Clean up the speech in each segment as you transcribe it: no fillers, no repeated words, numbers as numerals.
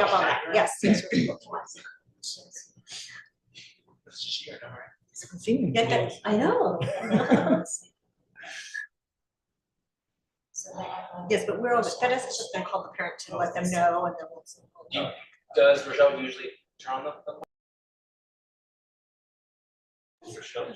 up on that. Yes, yes. Get that. I know. Yes, but we're always, that is just gonna call the parent to let them know and then we'll. Does Rochelle usually turn on the? Rochelle?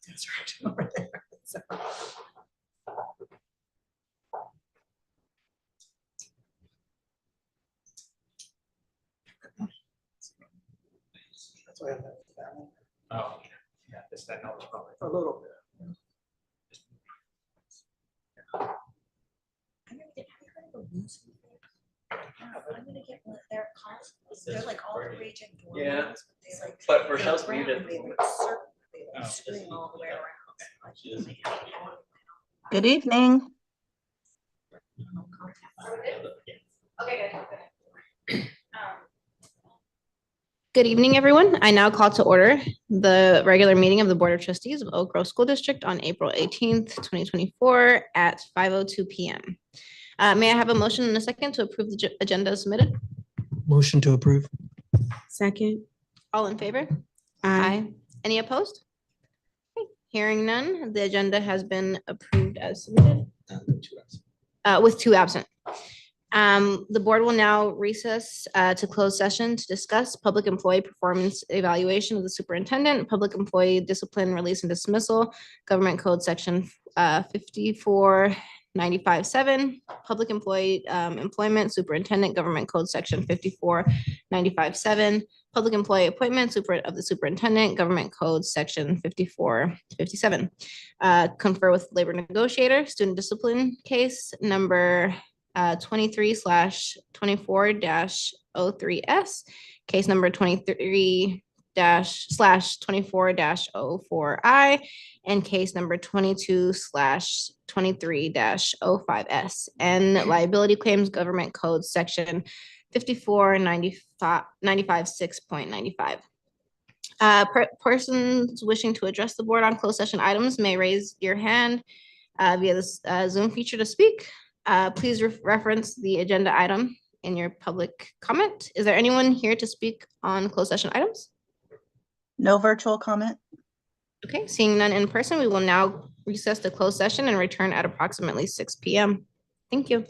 That's right. Over there. So. That's why I left that one. Oh, yeah, this that helps probably. A little bit. I never did. Have you heard of the loose? I'm gonna get one of their consoles. They're like all the rage indoor Yeah. ones, but they like. But they're Rochelle's round muted. and they like circle, they like Oh. scream all the way around. Good evening. Okay, good. Good evening, everyone. I now call to order the regular meeting of the Board of Trustees of Oak Grove School District on April 18th, 2024 at 5:02 p.m. May I have a motion and a second to approve the agenda as submitted? Motion to approve. Second. All in favor? Aye. Any opposed? Okay, hearing none, the agenda has been approved as submitted with two absent. The board will now recess to close session to discuss public employee performance evaluation of the superintendent, public employee discipline, release and dismissal, government code section 5495-7, public employee employment superintendent, government code section 5495-7, public employee appointment of the superintendent, government code section 5457. Confer with labor negotiator, student discipline case number 23/24-03S, case number 23//24-04I, and case number 22/23-05S, and liability claims government code section 5495-6.95. Persons wishing to address the board on closed session items may raise your hand via this Zoom feature to speak. Please reference the agenda item in your public comment. Is there anyone here to speak on closed session items? No virtual comment. Okay, seeing none in person, we will now recess to closed session and return at approximately 6 p.m. Thank you.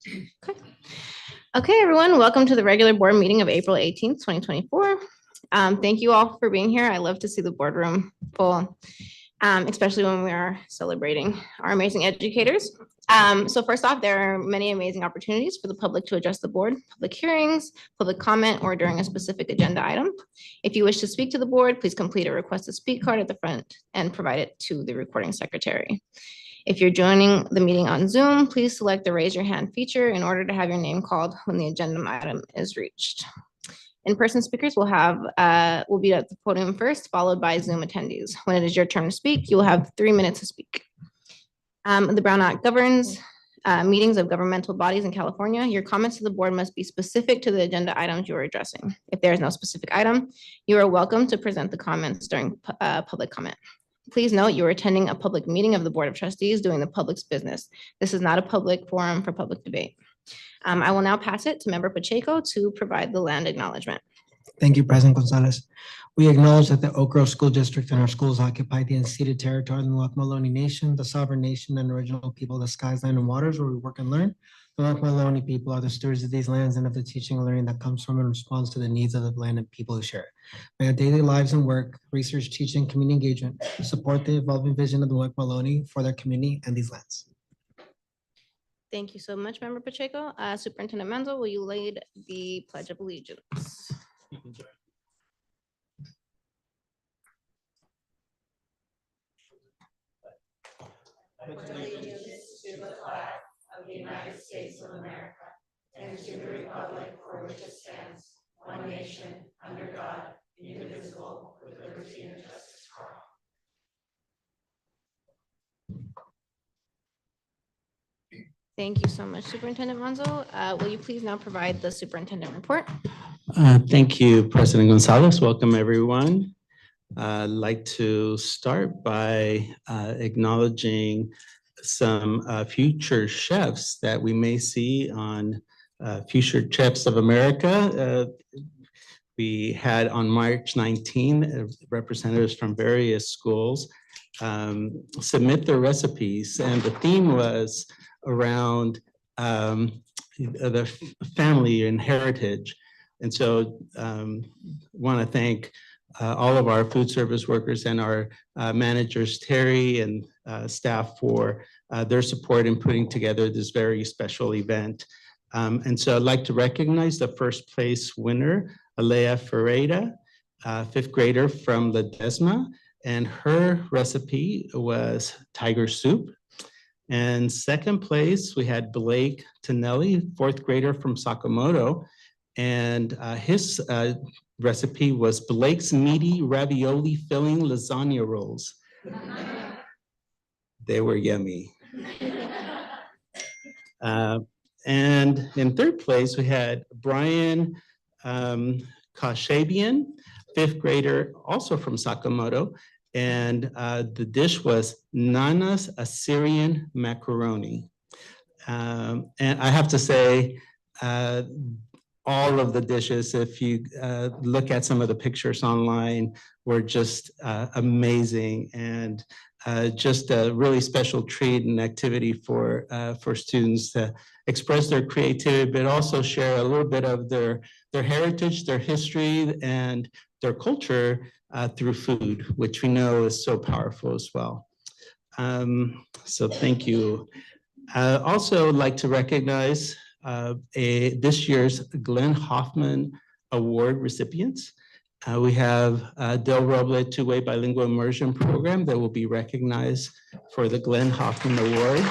Okay, everyone, welcome to the regular board meeting of April 18th, 2024. Thank you all for being here. I love to see the boardroom full, especially when we are celebrating our amazing educators. So first off, there are many amazing opportunities for the public to address the board, public hearings, public comment, or during a specific agenda item. If you wish to speak to the board, please complete a request to speak card at the front and provide it to the recording secretary. If you're joining the meeting on Zoom, please select the raise your hand feature in order to have your name called when the agenda item is reached. In-person speakers will be at the podium first, followed by Zoom attendees. When it is your turn to speak, you will have 3 minutes to speak. The Brown Act governs meetings of governmental bodies in California. Your comments to the board must be specific to the agenda items you are addressing. If there is no specific item, you are welcome to present the comments during public comment. Please note you are attending a public meeting of the Board of Trustees doing the public's business. This is not a public forum for public debate. I will now pass it to Member Pacheco to provide the land acknowledgement. Thank you, President Gonzalez. We acknowledge that the Oak Grove School District and our schools occupy the unceded territory of the Locke-Ohlone Nation, the sovereign nation and original people of the skies, land, and waters where we work and learn. The Locke-Ohlone people are the stewards of these lands and of the teaching and learning that comes from and responds to the needs of the land and people who share it. May our daily lives and work, research, teaching, community engagement support the evolving vision of the Locke-Ohlone for their community and these lands. Thank you so much, Member Pacheco. Superintendent Menzel, will you lead the Pledge of Allegiance? Allegiance to the flag of the United States of America and to the republic for which it stands, one nation, under God, indivisible, with liberty and justice for all. Thank you so much, Superintendent Menzel. Will you please now provide the superintendent report? Thank you, President Gonzalez. Welcome, everyone. I'd like to start by acknowledging some future chefs that we may see on Future Chefs of America. We had on March 19, representatives from various schools submit their recipes, and the theme was around the family and heritage. And so want to thank all of our food service workers and our managers, Terry and staff, for their support in putting together this very special event. And so I'd like to recognize the first place winner, Alea Ferreira, 5th grader from Ledesma, and her recipe was tiger soup. And second place, we had Blake Tonelli, 4th grader from Sakamoto, and his recipe was Blake's meaty ravioli filling lasagna rolls. They were yummy. And in third place, we had Brian Kashabian, 5th grader, also from Sakamoto. And the dish was Nana's Assyrian macaroni. And I have to say, all of the dishes, if you look at some of the pictures online, were just amazing, and just a really special treat and activity for students to express their creativity, but also share a little bit of their heritage, their history, and their culture through food, which we know is so powerful as well. So thank you. I also like to recognize this year's Glenn Hoffman Award recipients. We have Del Roble Two-Way Bilingual Immersion Program that will be recognized for the Glenn Hoffman Award.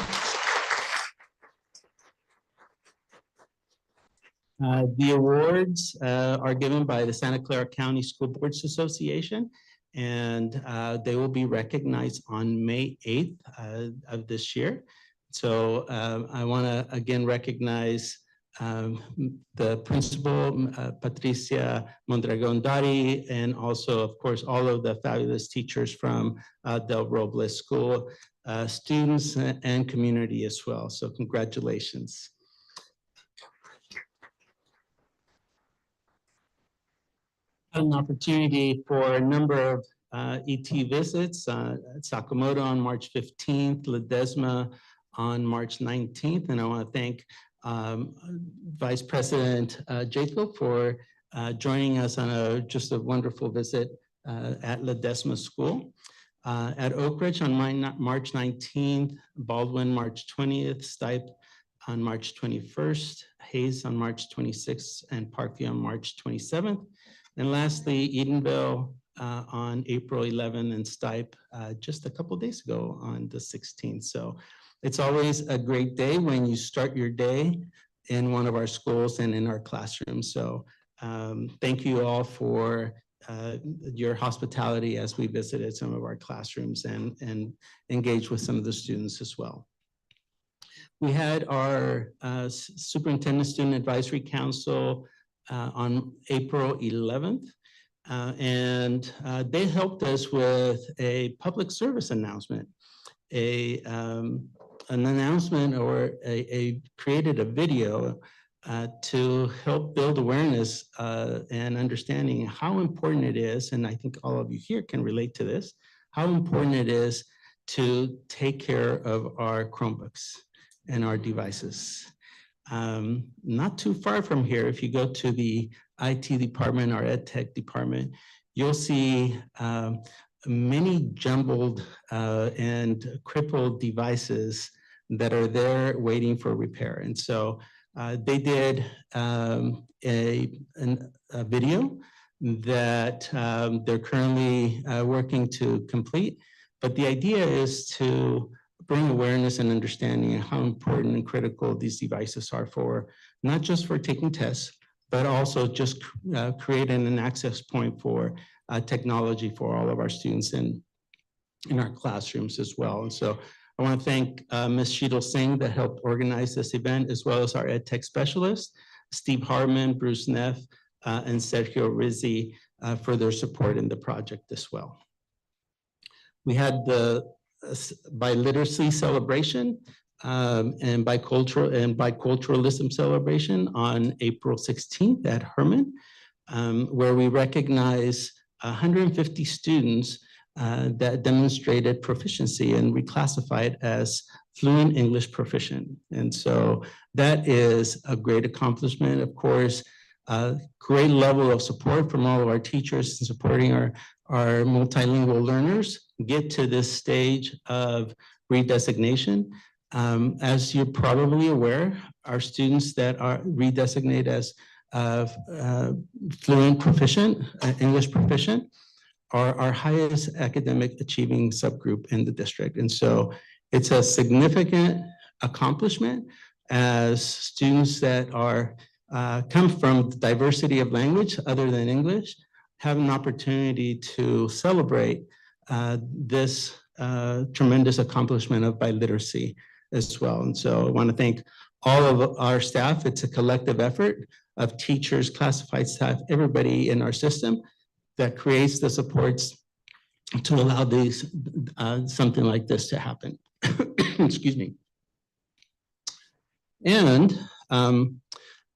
The awards are given by the Santa Clara County School Boards Association, and they will be recognized on May 8th of this year. So I want to again recognize the principal, Patricia Mondragon Dari, and also, of course, all of the fabulous teachers from Del Robles School, students and community as well. So congratulations. An opportunity for a number of ET visits, Sakamoto on March 15th, Ledesma on March 19th, and I want to thank Vice President Jacob for joining us on just a wonderful visit at Ledesma School. At Oak Ridge on March 19th, Baldwin March 20th, Stipe on March 21st, Hayes on March 26th, and Parkview on March 27th. And lastly, Edenville on April 11th and Stipe just a couple days ago on the 16th. So it's always a great day when you start your day in one of our schools and in our classrooms. So thank you all for your hospitality as we visited some of our classrooms and engaged with some of the students as well. We had our Superintendent Student Advisory Council on April 11th. And they helped us with a public service announcement, an announcement or created a video to help build awareness and understanding how important it is, and I think all of you here can relate to this, how important it is to take care of our Chromebooks and our devices. Not too far from here, if you go to the IT department or ed tech department, you'll see many jumbled and crippled devices that are there waiting for repair. And so they did a video that they're currently working to complete. But the idea is to bring awareness and understanding of how important and critical these devices are for, not just for taking tests, but also just creating an access point for technology for all of our students in our classrooms as well. And so I want to thank Ms. Sheetal Singh that helped organize this event, as well as our ed tech specialists, Steve Harmon, Bruce Neff, and Sergio Rizzi for their support in the project as well. We had the biliteracy celebration and biculturalism celebration on April 16th at Herman, where we recognize 150 students that demonstrated proficiency and reclassified as fluent English proficient. And so that is a great accomplishment. Of course, a great level of support from all of our teachers in supporting our multilingual learners get to this stage of redesignation. As you're probably aware, our students that are redesignated as fluent proficient, English proficient, are our highest academic achieving subgroup in the district. And so it's a significant accomplishment as students that are come from the diversity of language other than English have an opportunity to celebrate this tremendous accomplishment of biliteracy as well. And so I want to thank all of our staff. It's a collective effort of teachers, classified staff, everybody in our system that creates the supports to allow these something like this to happen. Excuse me. And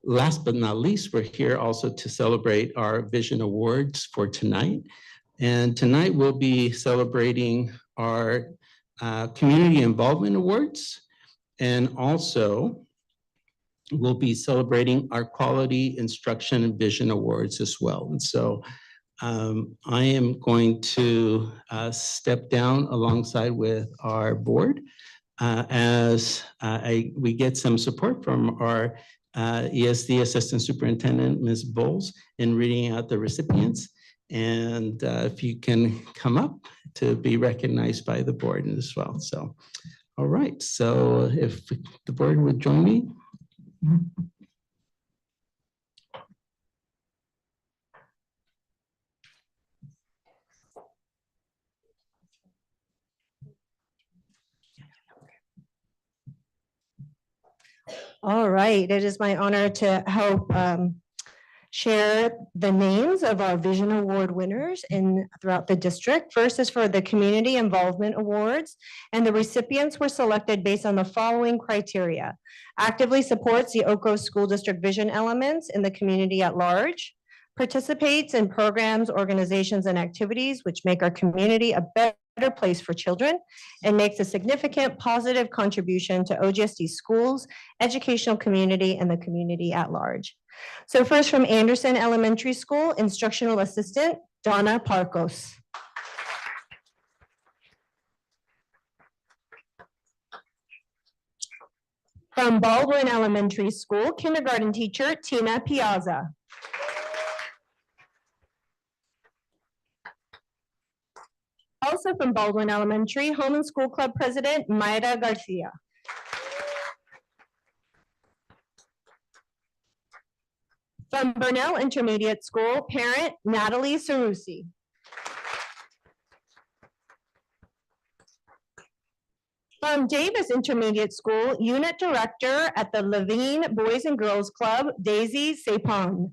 last but not least, we're here also to celebrate our Vision Awards for tonight. And tonight we'll be celebrating our Community Involvement Awards, and also we'll be celebrating our Quality Instruction and Vision Awards as well. And so I am going to step down alongside with our board as we get some support from our ESD Assistant Superintendent, Ms. Bowles, in reading out the recipients. And if you can come up to be recognized by the board as well. So, all right. So if the board would join me. All right, it is my honor to help share the names of our Vision Award winners throughout the district. First is for the Community Involvement Awards, and the recipients were selected based on the following criteria: actively supports the Oak Grove School District vision elements in the community at large, participates in programs, organizations, and activities which make our community a better better place for children and makes a significant positive contribution to OGSD schools, educational community, and the community at large. So first from Anderson Elementary School, Instructional Assistant, Donna Parcos. From Baldwin Elementary School, Kindergarten Teacher, Tina Piazza. Also from Baldwin Elementary, Home and School Club President, Mayra Garcia. From Burnell Intermediate School, parent, Natalie Sarusi. From Davis Intermediate School, Unit Director at the Levine Boys and Girls Club, Daisy Sapong.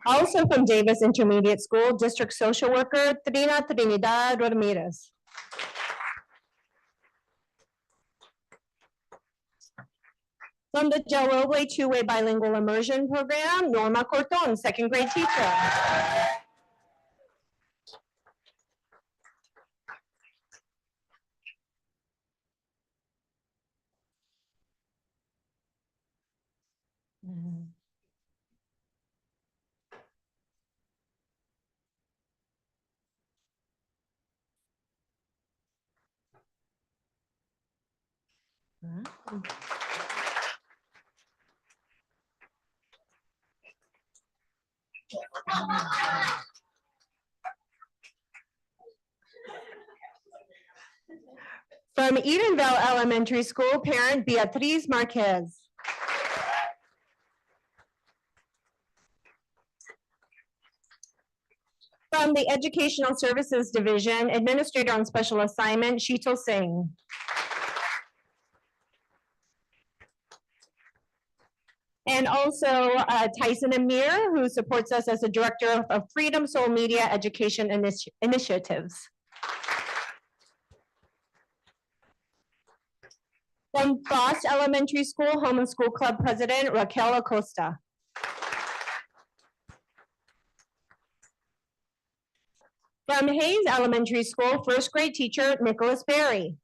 Also from Davis Intermediate School, District Social Worker, Trina Trinidad Ramirez. From the Del Roble Two-Way Bilingual Immersion Program, Norma Corton, second grade teacher. From Edenville Elementary School, parent Beatriz Marquez. From the Educational Services Division, Administrator on Special Assignment, Sheetal Singh. And also Tyson Amir, who supports us as the Director of Freedom Soul Media Education Initiatives. From Frost Elementary School, Home and School Club President, Raquel Acosta. From Hayes Elementary School, first grade teacher, Nicholas Berry.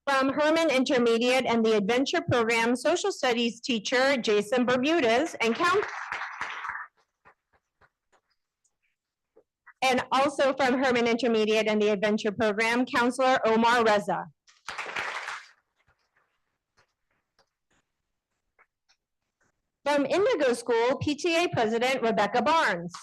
From Herman Intermediate and the Adventure Program, social studies teacher, Jason Bermudez, and also from Herman Intermediate and the Adventure Program, Counselor Omar Reza. From Indigo School, PTA President Rebecca Barnes.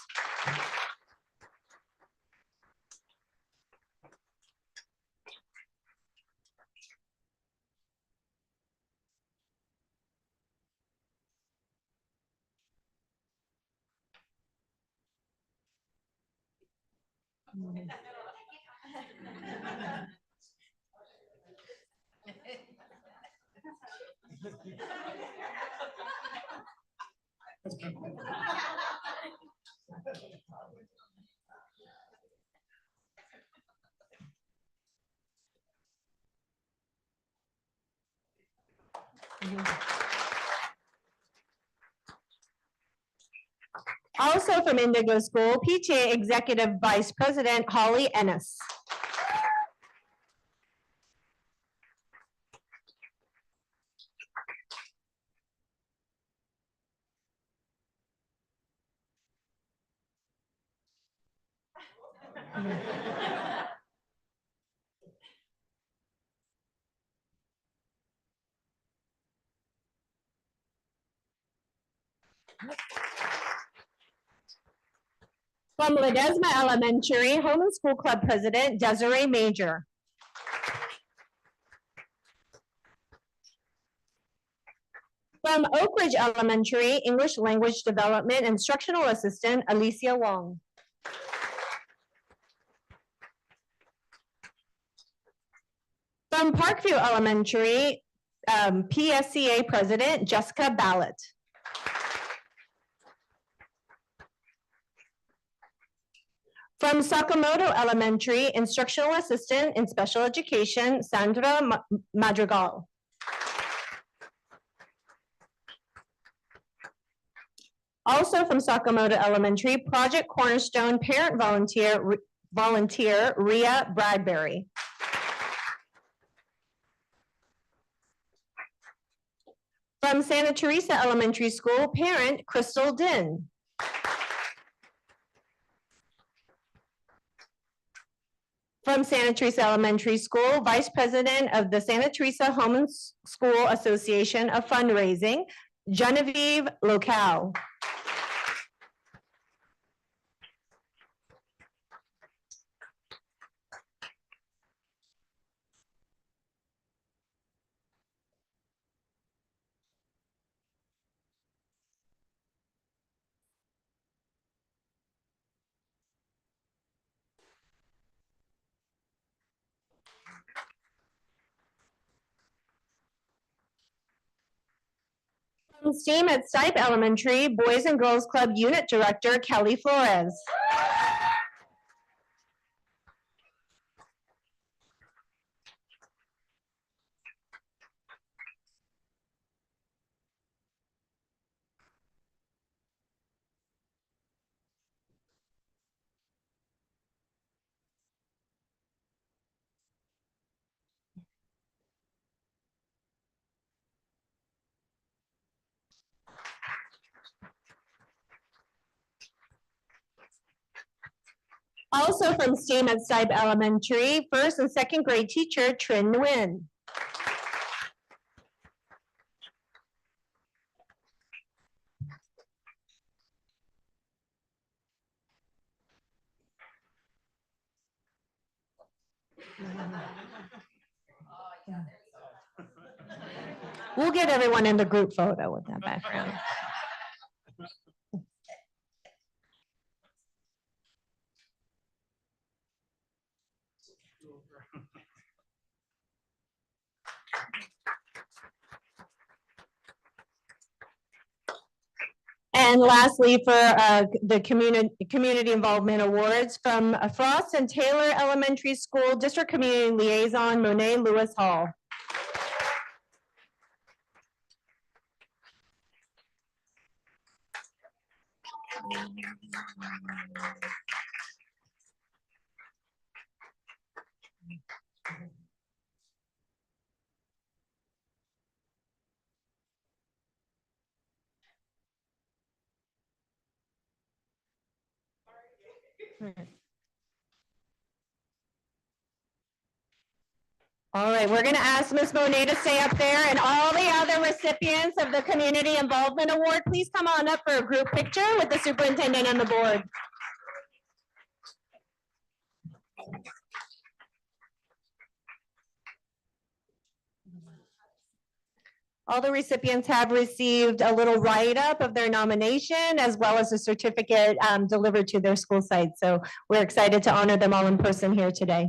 Also from Indigo School, PTA Executive Vice President Holly Ennis. From Ledesma Elementary, Home and School Club President Desiree Major. From Oak Ridge Elementary, English Language Development Instructional Assistant Alicia Wong. From Parkview Elementary, PSCA President Jessica Ballett. From Sakamoto Elementary, Instructional Assistant in Special Education Sandra Madrigal. Also from Sakamoto Elementary, Project Cornerstone Parent Volunteer Rhea Bradbury. From Santa Teresa Elementary School, parent Crystal Din. From Santa Teresa Elementary School, Vice President of the Santa Teresa Home and School Association of Fundraising, Genevieve Locale. From STEAM at Stipe Elementary, Boys and Girls Club Unit Director Kelly Flores. Also from STEAM at Stipe Elementary, first and second grade teacher Trin Nguyen. We'll get everyone in the group photo with that background. And lastly, for the Community Involvement Awards from Frost and Taylor Elementary School District Community Liaison, Monet Lewis Hall. All right, we're going to ask Ms. Monet to stay up there, and all the other recipients of the Community Involvement Award, please come on up for a group picture with the superintendent and the board. All the recipients have received a little write-up of their nomination as well as a certificate delivered to their school site. So we're excited to honor them all in person here today.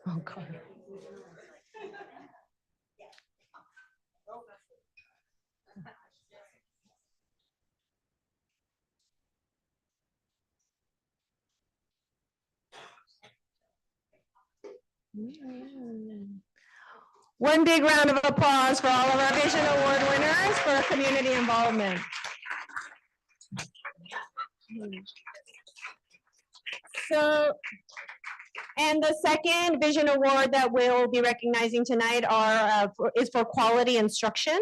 Oh, God. One big round of applause for all of our Vision Award winners for community involvement. So, and the second Vision Award that we'll be recognizing tonight is for quality instruction.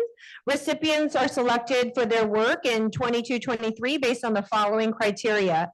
Recipients are selected for their work in 22-23 based on the following criteria.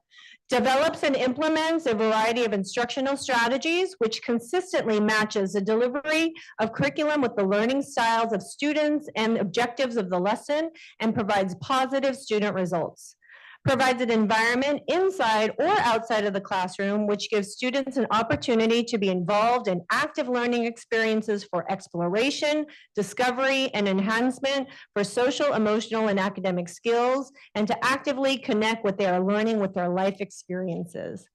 Develops and implements a variety of instructional strategies which consistently matches the delivery of curriculum with the learning styles of students and objectives of the lesson and provides positive student results. provides an environment inside or outside of the classroom which gives students an opportunity to be involved in active learning experiences for exploration, discovery, and enhancement for social, emotional, and academic skills, and to actively connect what they are learning with their life experiences.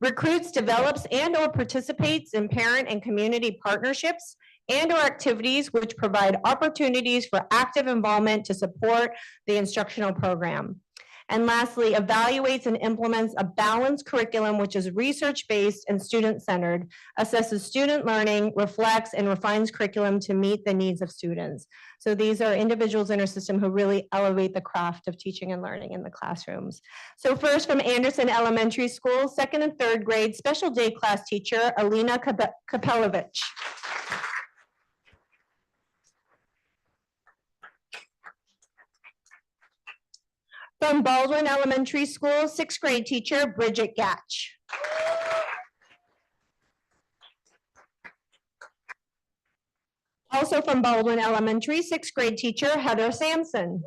Recruits, develops, and/or participates in parent and community partnerships and/or activities which provide opportunities for active involvement to support the instructional program. And lastly, evaluates and implements a balanced curriculum which is research-based and student-centered, assesses student learning, reflects, and refines curriculum to meet the needs of students. So these are individuals in our system who really elevate the craft of teaching and learning in the classrooms. So first from Anderson Elementary School, second and third grade special day class teacher, Alina Kapelovich. From Baldwin Elementary School, sixth grade teacher, Bridget Gatch. Also from Baldwin Elementary, sixth grade teacher, Heather Sampson.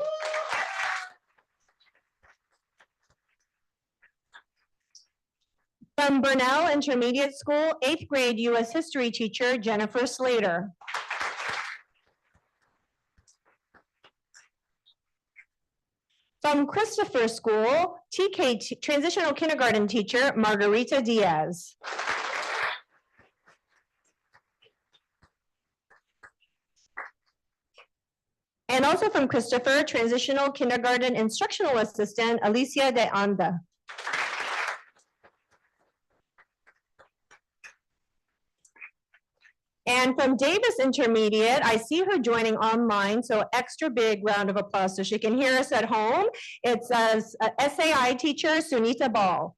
From Burnell Intermediate School, eighth grade US history teacher, Jennifer Slater. From Christopher School, TK, transitional kindergarten teacher, Margarita Diaz. And also from Christopher, transitional kindergarten instructional assistant, Alicia de Anda. And from Davis Intermediate, I see her joining online, so extra big round of applause so she can hear us at home. It's a SAI teacher, Sunita Ball.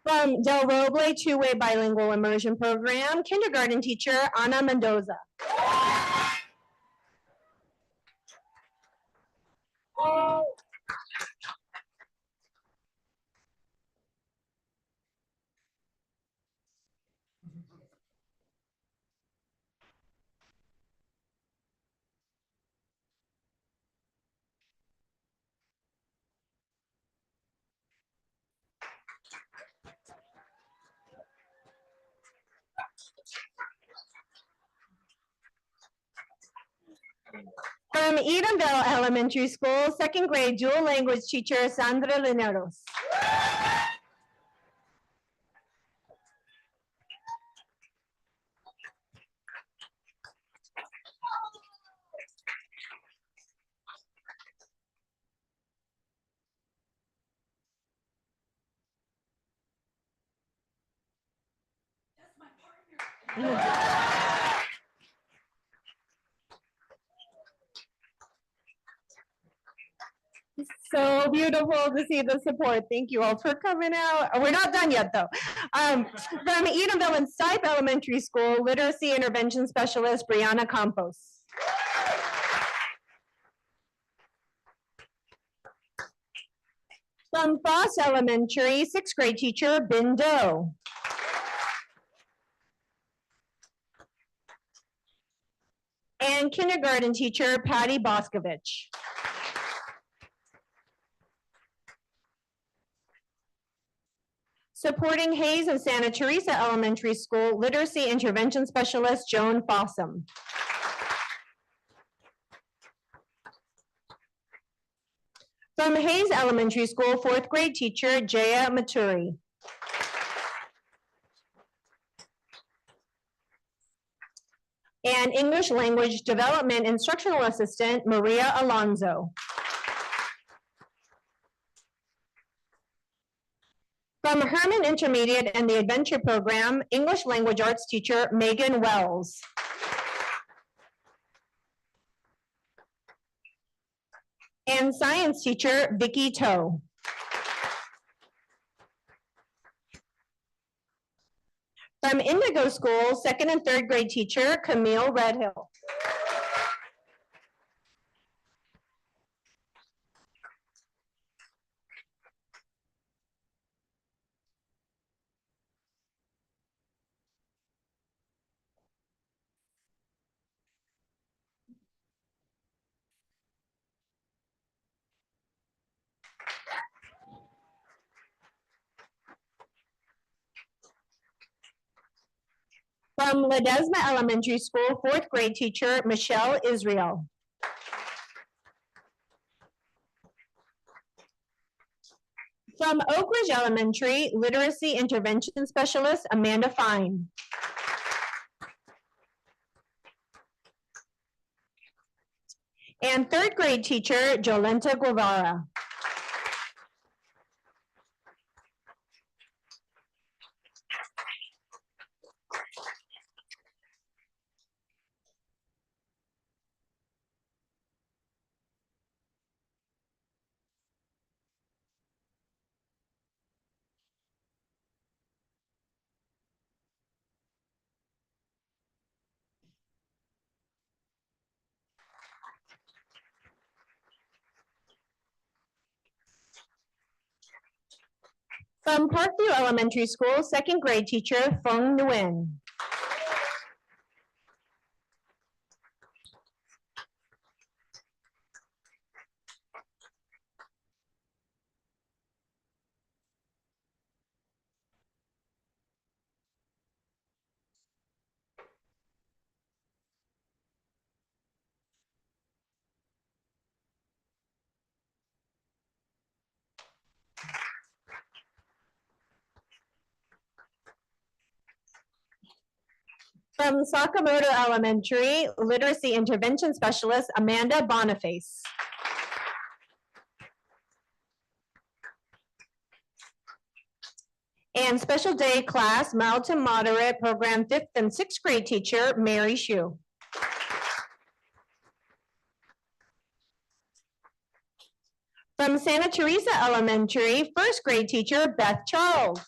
From Del Roble Two-Way Bilingual Immersion Program, kindergarten teacher, Ana Mendoza. From Edenville Elementary School, second grade dual language teacher, Sandra Lineros. So beautiful to see the support. Thank you all for coming out. We're not done yet though. From Edenville and Stipe Elementary School, literacy intervention specialist, Brianna Campos. From Foss Elementary, sixth grade teacher, Bin Do. And kindergarten teacher, Patty Boscovich. Supporting Hayes and Santa Teresa Elementary School, literacy intervention specialist, Joan Fossum. From Hayes Elementary School, fourth grade teacher, Jaya Maturi. And English language development instructional assistant, Maria Alonso. From Herman Intermediate and the Adventure Program, English language arts teacher, Megan Wells. And science teacher, Vicki Toe. From Indigo School, second and third grade teacher, Camille Redhill. From Ledesma Elementary School, fourth grade teacher, Michelle Israel. From Oak Ridge Elementary, literacy intervention specialist, Amanda Fine. And third grade teacher, Jolenta Guevara. From Parkview Elementary School, second grade teacher, Feng Nguyen. From Sakamoto Elementary, literacy intervention specialist, Amanda Boniface. And special day class, mild to moderate program, fifth and sixth grade teacher, Mary Shu. From Santa Teresa Elementary, first grade teacher, Beth Charles.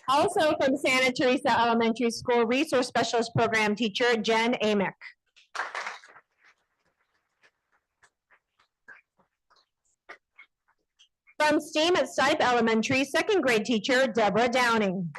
Also from Santa Teresa Elementary School, resource specialist program teacher, Jen Amick. From STEAM at Stipe Elementary, second grade teacher, Deborah Downing.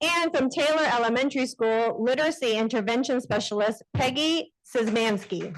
And from Taylor Elementary School, literacy intervention specialist, Peggy Szymanski.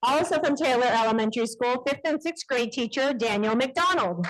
Also from Taylor Elementary School, fifth and sixth grade teacher, Daniel McDonald.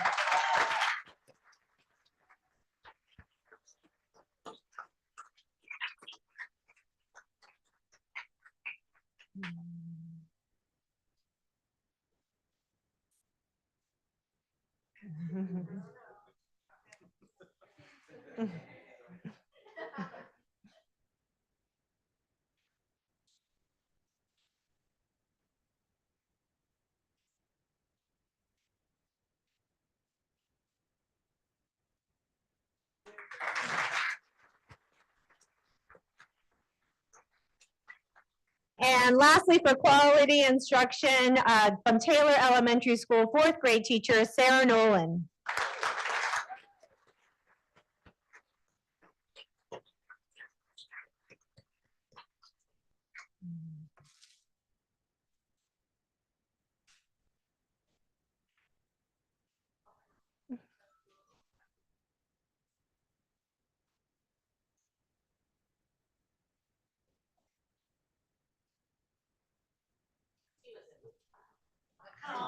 And lastly, for quality instruction, from Taylor Elementary School, fourth grade teacher, Sarah Nolan.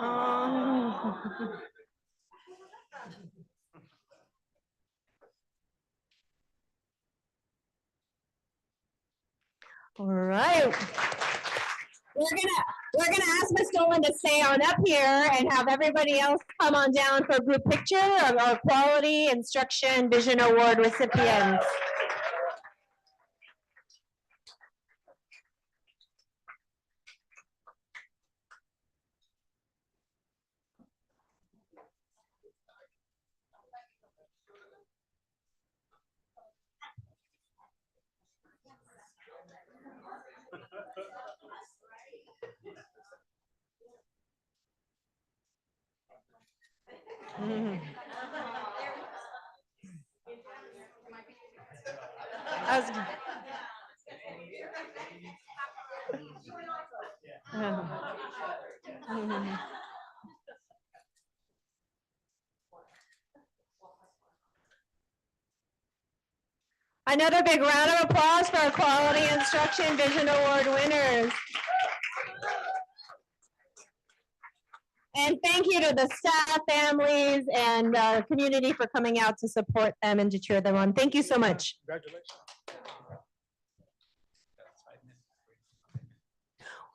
Oh. All right. We're gonna ask Ms. Dolan to stay on up here and have everybody else come on down for a group picture of our Quality Instruction Vision Award recipients. I was- Another big round of applause for our Quality Instruction Vision Award winners. And thank you to the staff, families, and community for coming out to support them and to cheer them on. Thank you so much.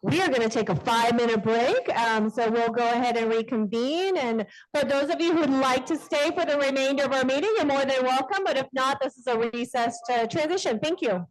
We are going to take a 5-minute break, so we'll go ahead and reconvene. And for those of you who'd like to stay for the remainder of our meeting, you're more than welcome. But if not, this is a recessed transition. Thank you.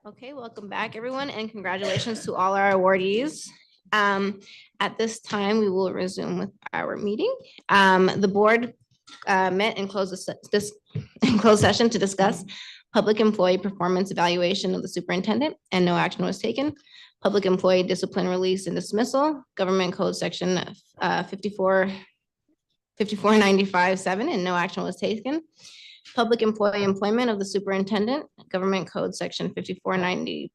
Okay, welcome back, everyone, and congratulations to all our awardees. At this time, we will resume with our meeting. The board met and closed this in closed session to discuss public employee performance evaluation of the superintendent, and no action was taken. Public employee discipline, release, and dismissal, government code section 5495-7, and no action was taken. Public employee employment of the superintendent, government code section 5495-7,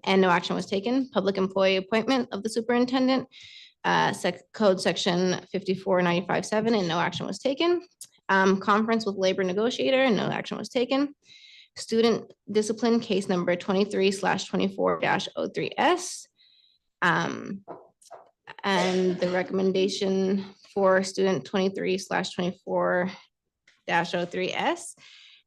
and no action was taken. Public employee appointment of the superintendent, code section 5495-7, and no action was taken. Conference with labor negotiator, and no action was taken. Student discipline case number 23/24-03S. And the recommendation for student 23/24-03S.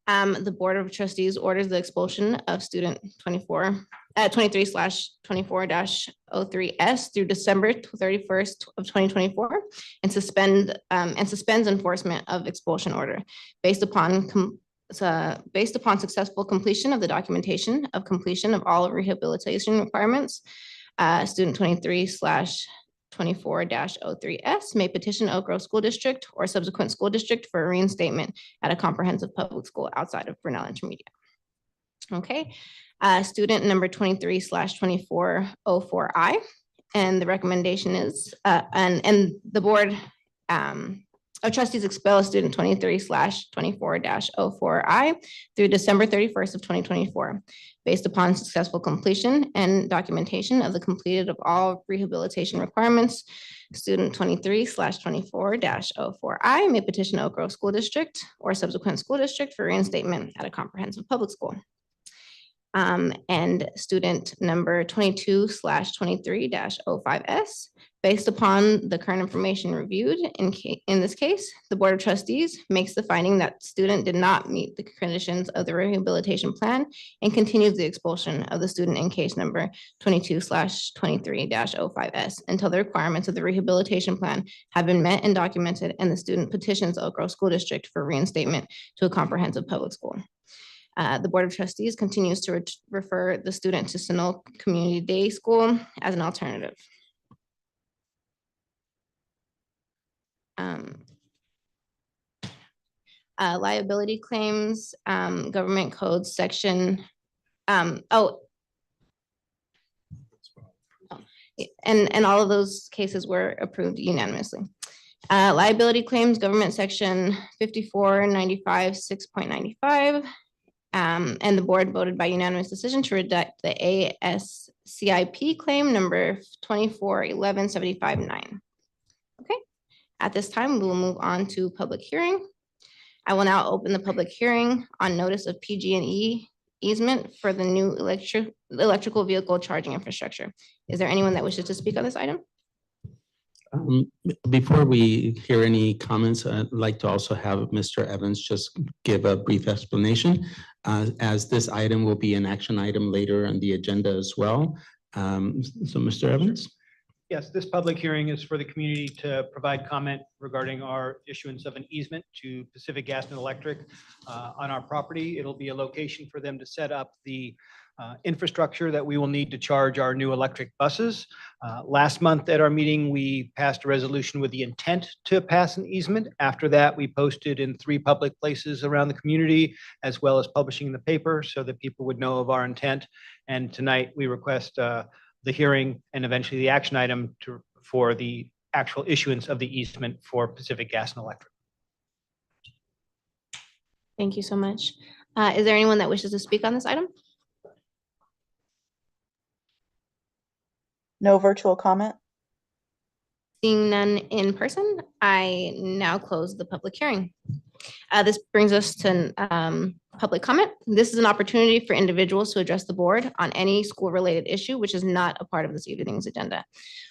The Board of Trustees orders the expulsion of student 23/24-03S through December 31st of 2024 and suspends enforcement of expulsion order based upon successful completion of the documentation of completion of all rehabilitation requirements. Student 23/24-03S may petition Oak Grove School District or subsequent school district for a reinstatement at a comprehensive public school outside of Brunel Intermediate. Okay, student number 23/24-04I, and the recommendation is, and the board of trustees expel student 23/24-04I through December 31st of 2024. Based upon successful completion and documentation of the completed of all rehabilitation requirements, student 23/24-04I may petition Oak Grove School District or subsequent school district for reinstatement at a comprehensive public school. And student number 22/23-05S, based upon the current information reviewed in this case, the Board of Trustees makes the finding that student did not meet the conditions of the rehabilitation plan and continues the expulsion of the student in case number 22/23-05S until the requirements of the rehabilitation plan have been met and documented, and the student petitions Oak Grove School District for reinstatement to a comprehensive public school. The Board of Trustees continues to refer the student to Sunol Community Day School as an alternative. Liability claims, government code section, and all of those cases were approved unanimously. Liability claims, government section 5495-6.95. And the board voted by unanimous decision to reject the ASCIP claim number 24/11-75-9. Okay, at this time, we will move on to public hearing. I will now open the public hearing on notice of PG&E easement for the new electrical vehicle charging infrastructure. Is there anyone that wishes to speak on this item? Before we hear any comments, I'd like to also have Mr. Evans just give a brief explanation, as this item will be an action item later on the agenda as well. So Mr. Evans? Yes, this public hearing is for the community to provide comment regarding our issuance of an easement to Pacific Gas and Electric on our property. It'll be a location for them to set up the infrastructure that we will need to charge our new electric buses. Last month at our meeting, we passed a resolution with the intent to pass an easement. After that, we posted in 3 public places around the community, as well as publishing in the paper so that people would know of our intent. And tonight we request the hearing and eventually the action item to for the actual issuance of the easement for Pacific Gas and Electric. Thank you so much. Is there anyone that wishes to speak on this item? No virtual comment? Seeing none in person, I now close the public hearing. This brings us to public comment. This is an opportunity for individuals to address the board on any school-related issue which is not a part of this evening's agenda.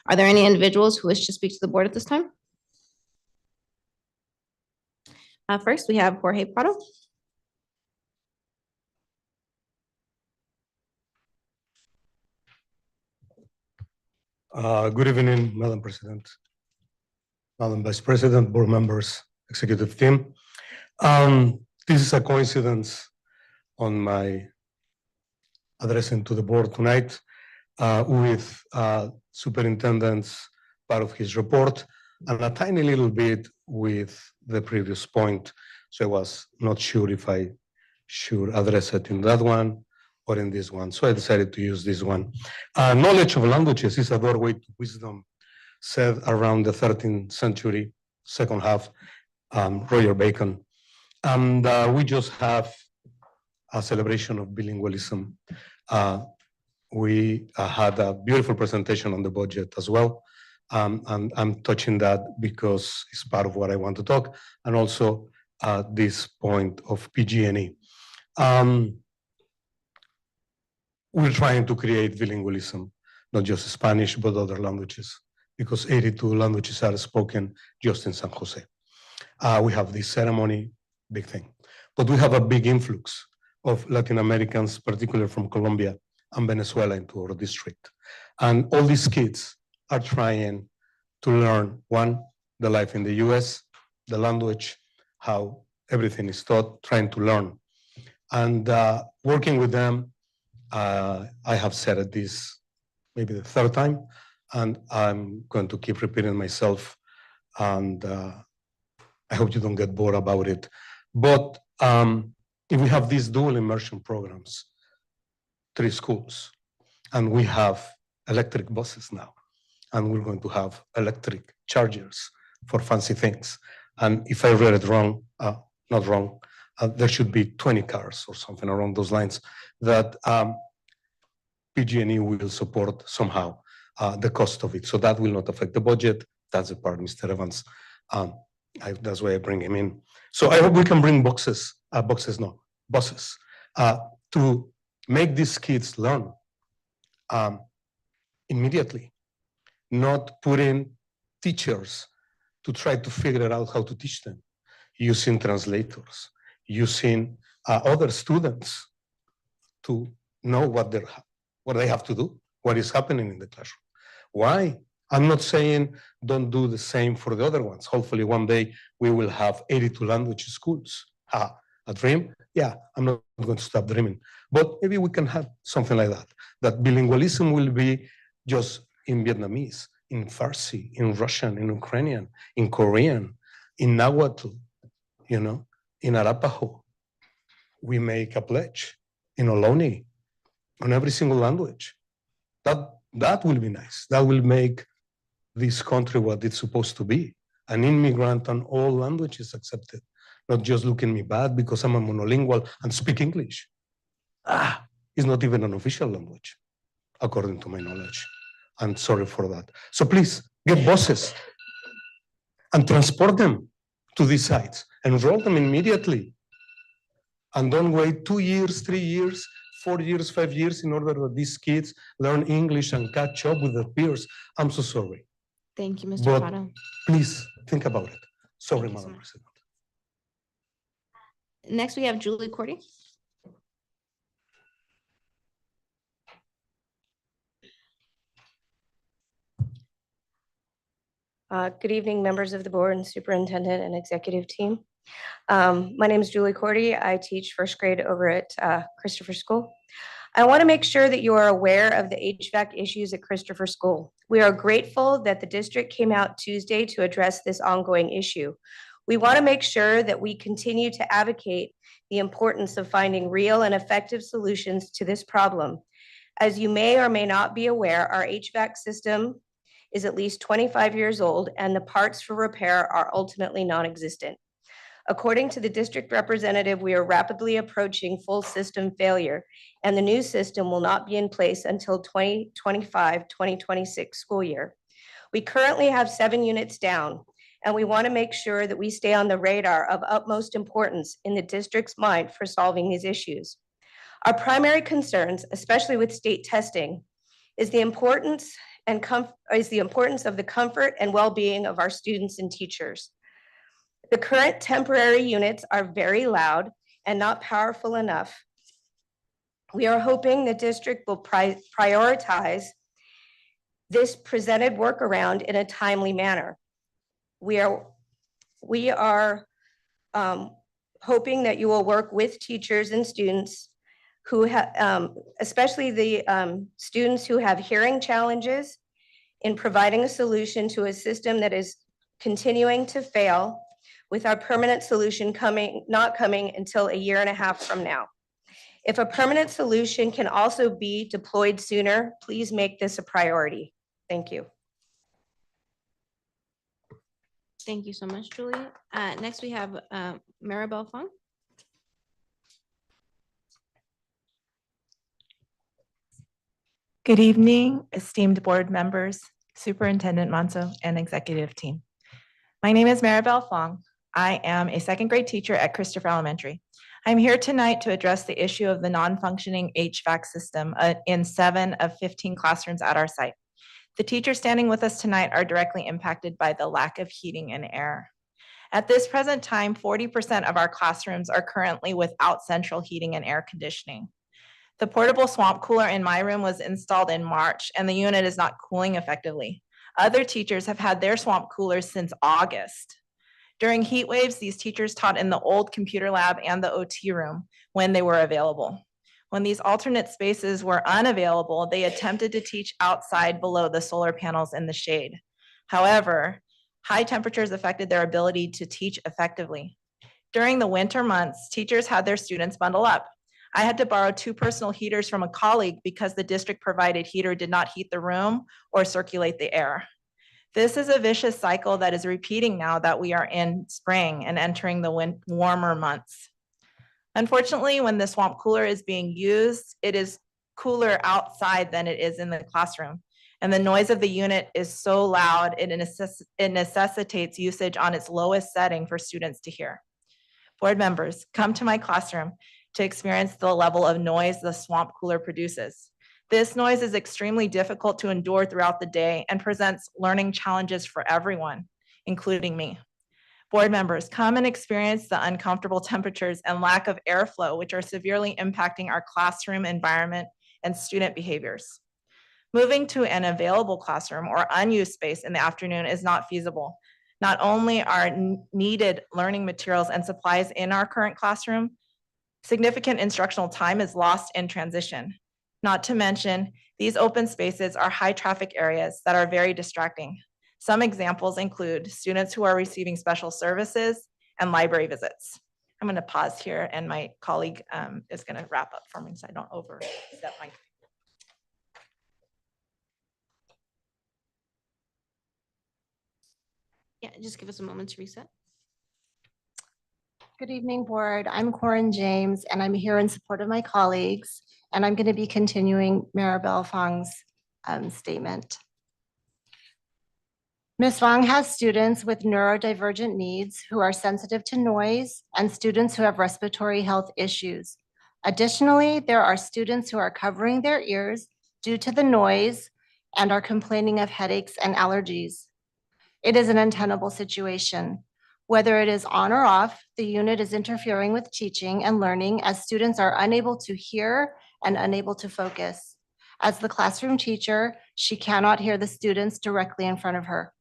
Are there any individuals who wish to speak to the board at this time? First, we have Jorge Prado. Good evening, Madam President, Madam Vice President, board members, executive team. This is a coincidence on my addressing to the board tonight with superintendent's part of his report and a tiny little bit with the previous point. So I was not sure if I should address it in that one or in this one. So I decided to use this one. Knowledge of languages is a doorway to wisdom, said around the 13th century, second half, Roger Bacon. And we just have a celebration of bilingualism. We had a beautiful presentation on the budget as well. And I'm touching that because it's part of what I want to talk, and also this point of PG&E. We're trying to create bilingualism, not just Spanish, but other languages, because 82 languages are spoken just in San Jose. We have this ceremony, big thing. But we have a big influx of Latin Americans, particularly from Colombia and Venezuela, into our district. And all these kids are trying to learn, one, the life in the US, the language, how everything is taught, trying to learn. And working with them, I have said it this maybe the third time, and I'm going to keep repeating myself. And I hope you don't get bored about it. But if we have these dual immersion programs, 3 schools, and we have electric buses now, and we're going to have electric chargers for fancy things. And if I read it wrong, not wrong, there should be 20 cars or something along those lines that PG&E will support somehow the cost of it. So that will not affect the budget. That's the part, Mr. Evans. That's why I bring him in. So I hope we can bring buses to make these kids learn immediately, not putting teachers to try to figure out how to teach them, using translators, using other students to know what they have to do, what is happening in the classroom. Why? I'm not saying don't do the same for the other ones. Hopefully one day we will have 82 language schools. A dream? Yeah, I'm not going to stop dreaming. But maybe we can have something like that. That bilingualism will be just in Vietnamese, in Farsi, in Russian, in Ukrainian, in Korean, in Nahuatl, in Arapaho. We make a pledge in Ohlone, on every single language. That will be nice. That will make this country what it's supposed to be. An immigrant on all languages accepted, not just looking me bad because I'm a monolingual and speak English. It's not even an official language, according to my knowledge. I'm sorry for that. So please, get buses and transport them to these sites. Enroll them immediately. And don't wait 2 years, 3 years, 4 years, 5 years in order that these kids learn English and catch up with their peers. I'm so sorry. Thank you, Mr. But Prado. please think about it. Sorry, Thank you so Madam much. President. Next, we have Julie Cordy. Good evening, members of the board and superintendent and executive team. My name is Julie Cordy. I teach first grade over at Christopher School. I want to make sure that you are aware of the HVAC issues at Christopher School. We are grateful that the district came out Tuesday to address this ongoing issue. We want to make sure that we continue to advocate the importance of finding real and effective solutions to this problem. As you may or may not be aware, our HVAC system is at least 25 years old and the parts for repair are ultimately non-existent. According to the district representative, we are rapidly approaching full system failure, and the new system will not be in place until 2025-2026 school year. We currently have 7 units down, and we want to make sure that we stay on the radar of utmost importance in the district's mind for solving these issues. Our primary concerns, especially with state testing, is the importance of the comfort and well-being of our students and teachers. The current temporary units are very loud and not powerful enough. We are hoping the district will prioritize this presented workaround in a timely manner. We are hoping that you will work with teachers and students who have, especially the students who have hearing challenges, in providing a solution to a system that is continuing to fail, with our permanent solution not coming until a year and a half from now. If a permanent solution can also be deployed sooner, please make this a priority. Thank you. Thank you so much, Julie. Next, we have Maribel Fong. Good evening, esteemed board members, Superintendent Manso, and executive team. My name is Maribel Fong. I am a second grade teacher at Christopher Elementary. I'm here tonight to address the issue of the non-functioning HVAC system in 7 of 15 classrooms at our site. The teachers standing with us tonight are directly impacted by the lack of heating and air. At this present time, 40% of our classrooms are currently without central heating and air conditioning. The portable swamp cooler in my room was installed in March, and the unit is not cooling effectively. Other teachers have had their swamp coolers since August. During heat waves, these teachers taught in the old computer lab and the OT room when they were available. When these alternate spaces were unavailable, they attempted to teach outside below the solar panels in the shade. However, high temperatures affected their ability to teach effectively. During the winter months, teachers had their students bundle up. I had to borrow 2 personal heaters from a colleague because the district provided heater did not heat the room or circulate the air. This is a vicious cycle that is repeating now that we are in spring and entering the warmer months. Unfortunately, when the swamp cooler is being used, it is cooler outside than it is in the classroom. And the noise of the unit is so loud, it necessitates usage on its lowest setting for students to hear. Board members, come to my classroom to experience the level of noise the swamp cooler produces. This noise is extremely difficult to endure throughout the day and presents learning challenges for everyone, including me. Board members, come and experience the uncomfortable temperatures and lack of airflow, which are severely impacting our classroom environment and student behaviors. Moving to an available classroom or unused space in the afternoon is not feasible. Not only are needed learning materials and supplies in our current classroom, significant instructional time is lost in transition. Not to mention, these open spaces are high traffic areas that are very distracting. Some examples include students who are receiving special services and library visits. I'm going to pause here and my colleague is going to wrap up for me so I don't overstep my. Yeah, just give us a moment to reset. Good evening, board. I'm Corin James, and I'm here in support of my colleagues, and I'm going to be continuing Maribel Fong's statement. Ms. Fong has students with neurodivergent needs who are sensitive to noise and students who have respiratory health issues. Additionally, there are students who are covering their ears due to the noise and are complaining of headaches and allergies. It is an untenable situation. Whether it is on or off, the unit is interfering with teaching and learning as students are unable to hear and unable to focus. As the classroom teacher, she cannot hear the students directly in front of her.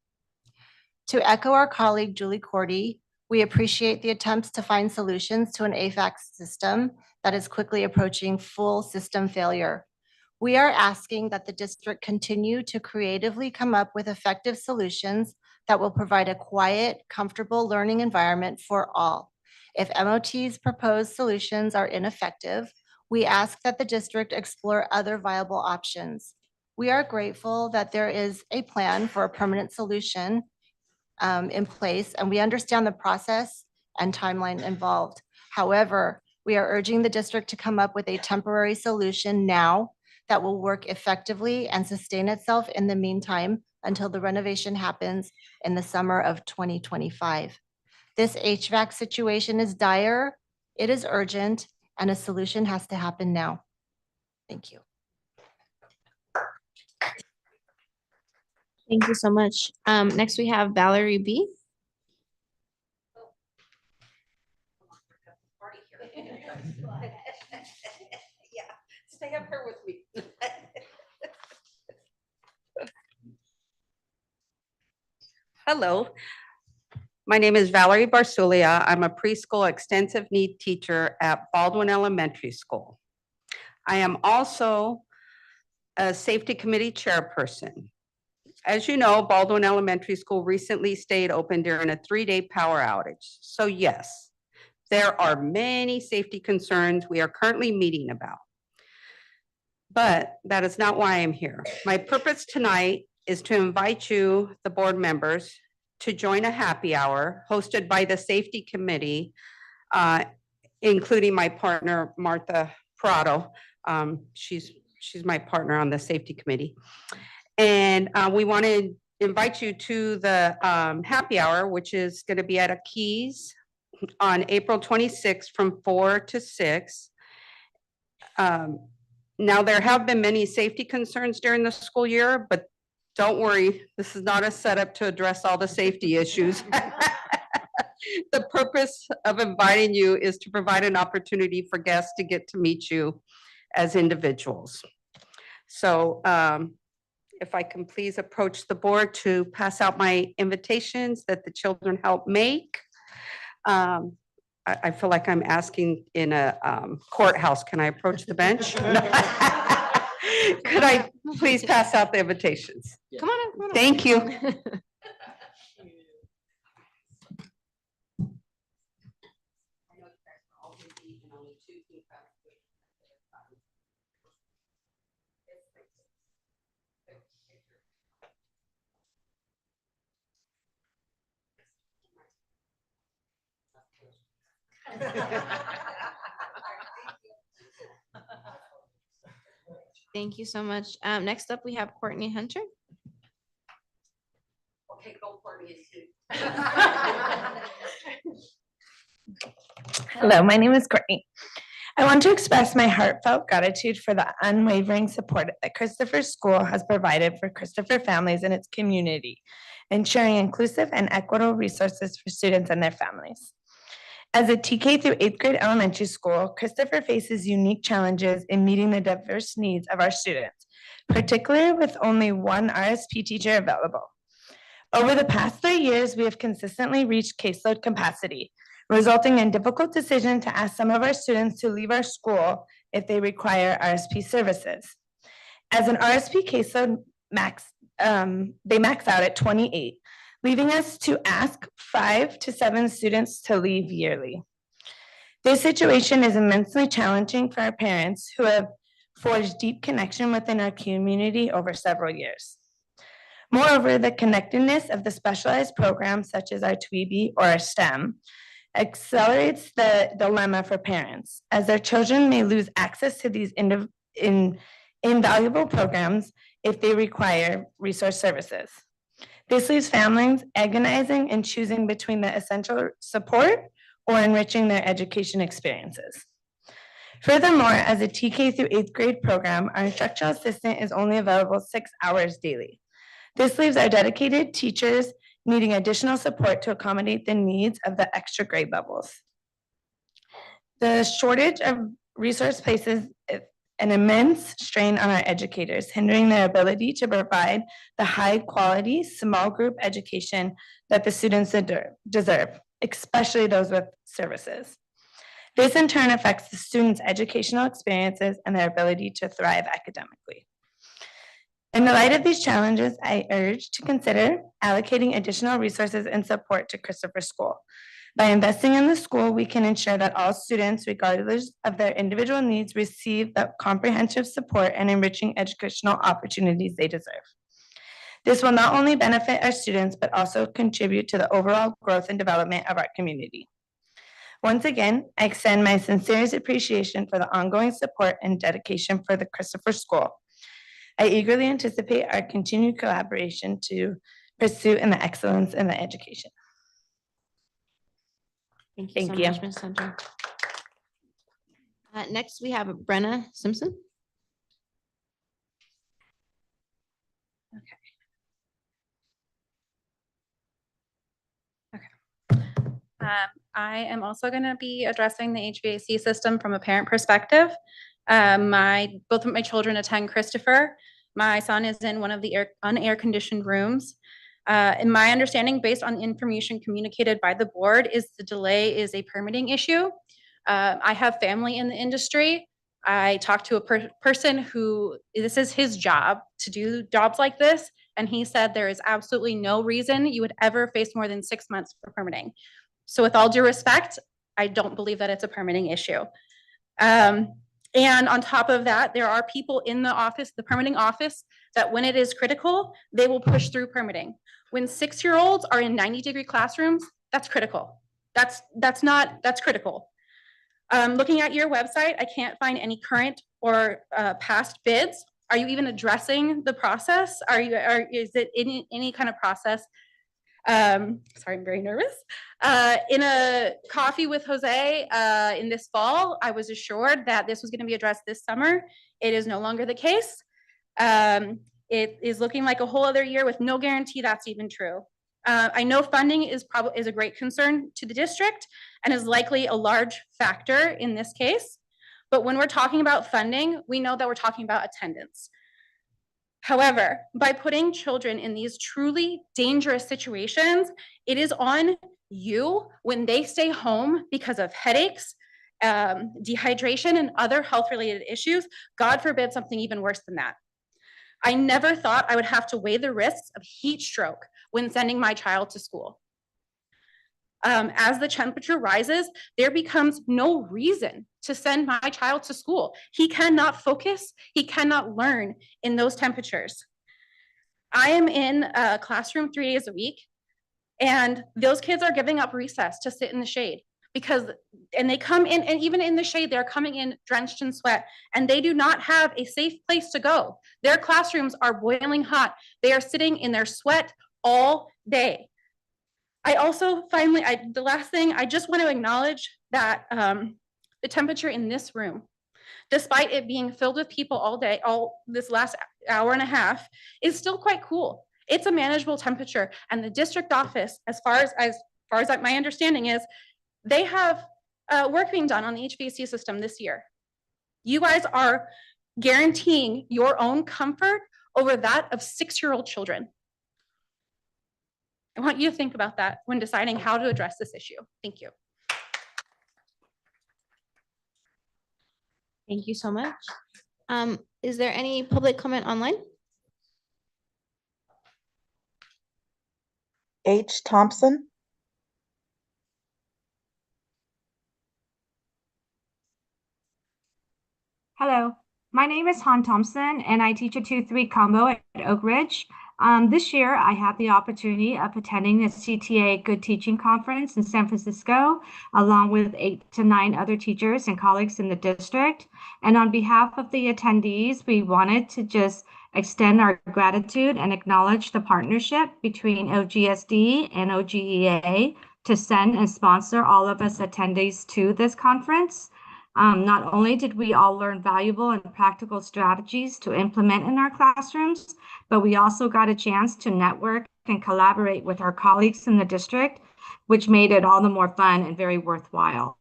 To echo our colleague Julie Cordy, we appreciate the attempts to find solutions to an AFAC system that is quickly approaching full system failure. We are asking that the district continue to creatively come up with effective solutions that will provide a quiet, comfortable learning environment for all. If MOT's proposed solutions are ineffective, we ask that the district explore other viable options. We are grateful that there is a plan for a permanent solution in place, and we understand the process and timeline involved. However, we are urging the district to come up with a temporary solution now that will work effectively and sustain itself in the meantime until the renovation happens in the summer of 2025. This HVAC situation is dire, it is urgent, and a solution has to happen now. Thank you. Thank you so much. Next we have Valerie B. Yeah, stay up here with me. Hello, my name is Valerie Barsulia. I'm a preschool extensive need teacher at Baldwin Elementary School. I am also a safety committee chairperson. As you know, Baldwin Elementary School recently stayed open during a 3-day power outage. So yes, there are many safety concerns we are currently meeting about. But that is not why I'm here. My purpose tonight is to invite you, the board members, to join a happy hour hosted by the safety committee, including my partner, Martha Prado. She's my partner on the safety committee. And we want to invite you to the happy hour, which is going to be at Keys on April 26th from 4 to 6. Now, there have been many safety concerns during the school year, but don't worry, this is not a setup to address all the safety issues. The purpose of inviting you is to provide an opportunity for guests to get to meet you as individuals. So if I can please approach the board to pass out my invitations that the children help make. I feel like I'm asking in a courthouse. Can I approach the bench? Could I please pass out the invitations? Come on in, come on in. Thank you. Thank you so much. Next up, we have Courtney Hunter. Okay, go Courtney. Hello, my name is Courtney. I want to express my heartfelt gratitude for the unwavering support that Christopher School has provided for Christopher families in its community, ensuring inclusive and equitable resources for students and their families. As a TK through 8th grade elementary school, Christopher faces unique challenges in meeting the diverse needs of our students, particularly with only one RSP teacher available. Over the past 3 years, we have consistently reached caseload capacity, resulting in difficult decision to ask some of our students to leave our school if they require RSP services. As an RSP caseload they max out at 28, leaving us to ask 5 to 7 students to leave yearly. This situation is immensely challenging for our parents who have forged deep connection within our community over several years. Moreover, the connectedness of the specialized programs such as our TWEBE or our STEM accelerates the dilemma for parents, as their children may lose access to these invaluable programs if they require resource services. This leaves families agonizing and choosing between the essential support or enriching their education experiences. Furthermore, as a TK through 8th grade program, our instructional assistant is only available 6 hours daily. This leaves our dedicated teachers needing additional support to accommodate the needs of the extra grade levels. The shortage of resource places an immense strain on our educators, hindering their ability to provide the high quality small group education that the students deserve, especially those with services. This in turn affects the students' educational experiences and their ability to thrive academically. In the light of these challenges, I urge to consider allocating additional resources and support to Christopher School. By investing in the school, we can ensure that all students, regardless of their individual needs, receive the comprehensive support and enriching educational opportunities they deserve. This will not only benefit our students, but also contribute to the overall growth and development of our community. Once again, I extend my sincerest appreciation for the ongoing support and dedication for the Christopher School. I eagerly anticipate our continued collaboration to pursue in the excellence in the education. Thank you Thank so you. much, Ms. Hunter. Next, we have Brenna Simpson. I am also going to be addressing the HVAC system from a parent perspective. Both of my children attend Christopher. My son is in one of the unair conditioned rooms. In my understanding, based on the information communicated by the board, is the delay is a permitting issue. I have family in the industry. I talked to a person who, this is his job to do jobs like this, and he said there is absolutely no reason you would ever face more than 6 months for permitting. So with all due respect, I don't believe that it's a permitting issue. And on top of that, there are people in the office, the permitting office, that when it is critical, they will push through permitting. When 6-year-olds are in 90-degree classrooms, that's critical. That's critical. Looking at your website, I can't find any current or past bids. Are you even addressing the process? Is it any kind of process? Sorry, I'm very nervous. In a coffee with Jose in this fall, I was assured that this was going to be addressed this summer. It is no longer the case. It is looking like a whole other year with no guarantee that's even true. I know funding is a great concern to the district and is likely a large factor in this case. But when we're talking about funding, we know that we're talking about attendance. However, by putting children in these truly dangerous situations, it is on you when they stay home because of headaches, dehydration, and other health-related issues. God forbid something even worse than that. I never thought I would have to weigh the risks of heat stroke when sending my child to school. As the temperature rises, there becomes no reason to send my child to school. He cannot focus, he cannot learn in those temperatures. I am in a classroom 3 days a week, and those kids are giving up recess to sit in the shade and they come in, and even in the shade, they're coming in drenched in sweat, and they do not have a safe place to go. Their classrooms are boiling hot. They are sitting in their sweat all day. I also the last thing, I just want to acknowledge that the temperature in this room, despite it being filled with people all day, all this last hour and a half, is still quite cool. It's a manageable temperature, and the district office, as far as my understanding is, they have work being done on the HVAC system this year. You guys are guaranteeing your own comfort over that of 6-year-old children. I want you to think about that when deciding how to address this issue. Thank you. Thank you so much. Is there any public comment online? H. Thompson. Hello, my name is Han Thompson, and I teach a 2-3 combo at Oak Ridge. This year, I had the opportunity of attending the CTA Good Teaching Conference in San Francisco, along with 8 to 9 other teachers and colleagues in the district. And on behalf of the attendees, we wanted to just extend our gratitude and acknowledge the partnership between OGSD and OGEA to send and sponsor all of us attendees to this conference. Not only did we all learn valuable and practical strategies to implement in our classrooms, but we also got a chance to network and collaborate with our colleagues in the district, which made it all the more fun and very worthwhile.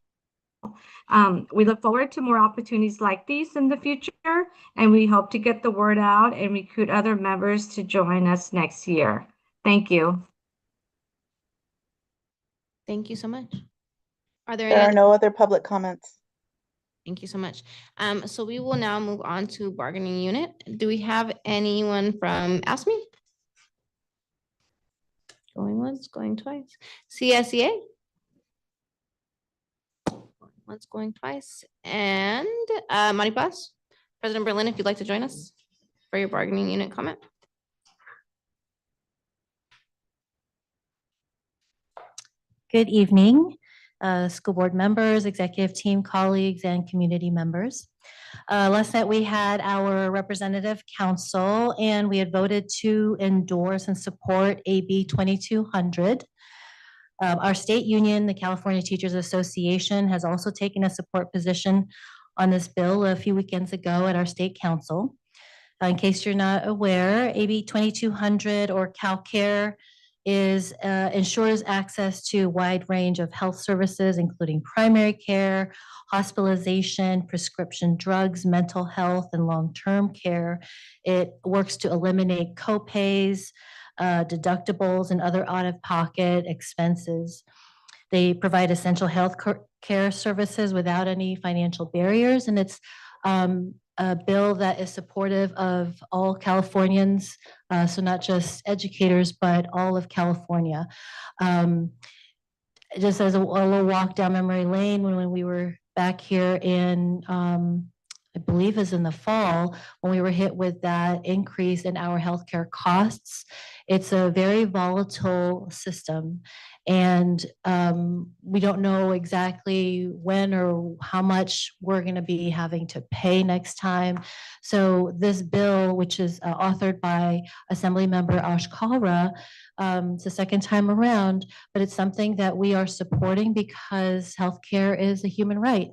We look forward to more opportunities like these in the future, and we hope to get the word out and recruit other members to join us next year. Thank you. Thank you so much. Are there There any are no other public comments. Thank you so much. So we will now move on to bargaining unit. Do we have anyone from ASME? Going once, going twice. CSEA? Once going twice. And Monty Paz, President Berlin, if you'd like to join us for your bargaining unit comment. Good evening, school board members, executive team, colleagues, and community members. Last night we had our representative council and we had voted to endorse and support AB 2200. Our state union, the California Teachers Association, has also taken a support position on this bill a few weekends ago at our state council. In case you're not aware, AB 2200 or CalCare ensures access to a wide range of health services, including primary care, hospitalization, prescription drugs, mental health, and long-term care. It works to eliminate copays, deductibles, and other out-of-pocket expenses. They provide essential health care services without any financial barriers, and it's a bill that is supportive of all Californians, so not just educators, but all of California. Just as a little walk down memory lane, when we were back here in, I believe is in the fall, when we were hit with that increase in our healthcare costs. It's a very volatile system, and we don't know exactly when or how much we're going to be having to pay next time. So this bill, which is authored by Assembly Member Ash Kalra, it's the second time around, but it's something that we are supporting because healthcare is a human right.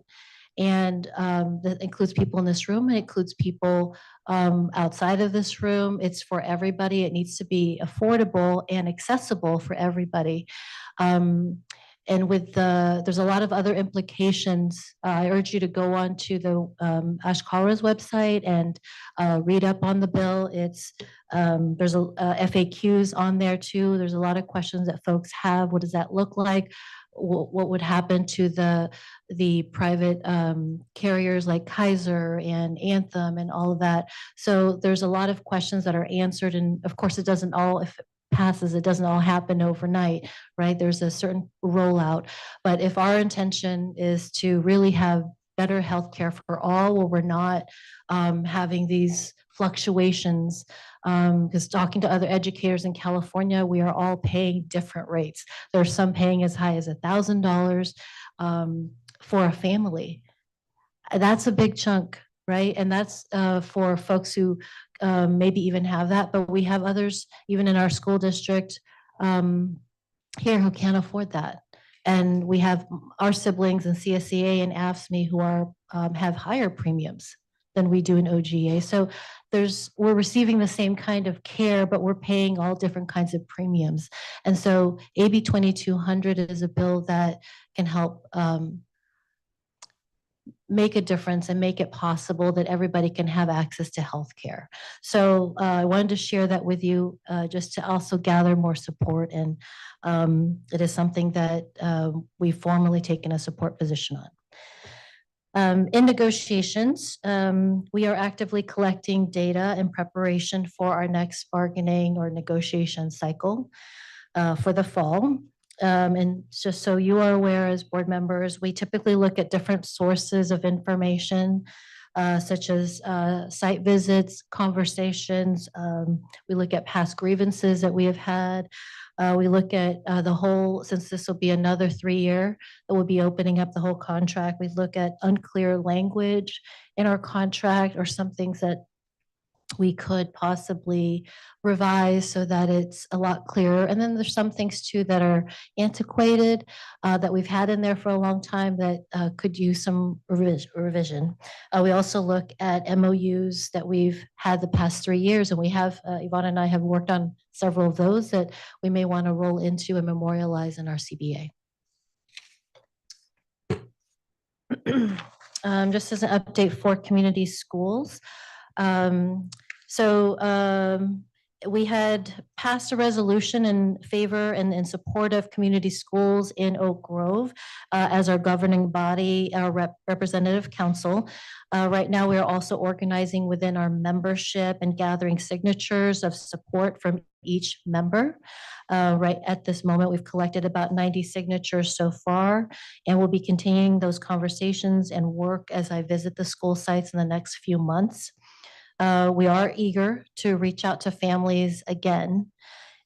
And that includes people in this room, it includes people outside of this room. It's for everybody. It needs to be affordable and accessible for everybody. And with there's a lot of other implications. I urge you to go on to the Ash Kalra's website and read up on the bill. It's there's FAQs on there too. There's a lot of questions that folks have. What does that look like? What would happen to the private carriers like Kaiser and Anthem and all of that. So there's a lot of questions that are answered. And of course, it doesn't all, if it passes, it doesn't all happen overnight, right? There's a certain rollout. But if our intention is to really have better healthcare for all, where we're not having these fluctuations, because talking to other educators in California, we are all paying different rates. There's some paying as high as $1,000 for a family. That's a big chunk, right? And that's for folks who maybe even have that, but we have others, even in our school district here, who can't afford that. And we have our siblings in CSEA and AFSCME who are have higher premiums than we do in OGA. So we're receiving the same kind of care, but we're paying all different kinds of premiums. And so AB 2200 is a bill that can help make a difference and make it possible that everybody can have access to healthcare. So I wanted to share that with you just to also gather more support. And it is something that we've formally taken a support position on. In negotiations, we are actively collecting data in preparation for our next bargaining or negotiation cycle for the fall. And just so you are aware as board members, we typically look at different sources of information, such as site visits, conversations. We look at past grievances that we have had. We look at the whole, since this will be another 3-year, that will be opening up the whole contract. We look at unclear language in our contract or some things that we could possibly revise so that it's a lot clearer. And then there's some things too that are antiquated that we've had in there for a long time that could use some revision. We also look at MOUs that we've had the past 3 years, and we have, Yvonne and I have worked on several of those that we may want to roll into and memorialize in our CBA. Just as an update for community schools. we had passed a resolution in favor and in support of community schools in Oak Grove as our governing body, our representative council. Right now, we are also organizing within our membership and gathering signatures of support from each member. Right at this moment, we've collected about 90 signatures so far, and we'll be continuing those conversations and work as I visit the school sites in the next few months. We are eager to reach out to families again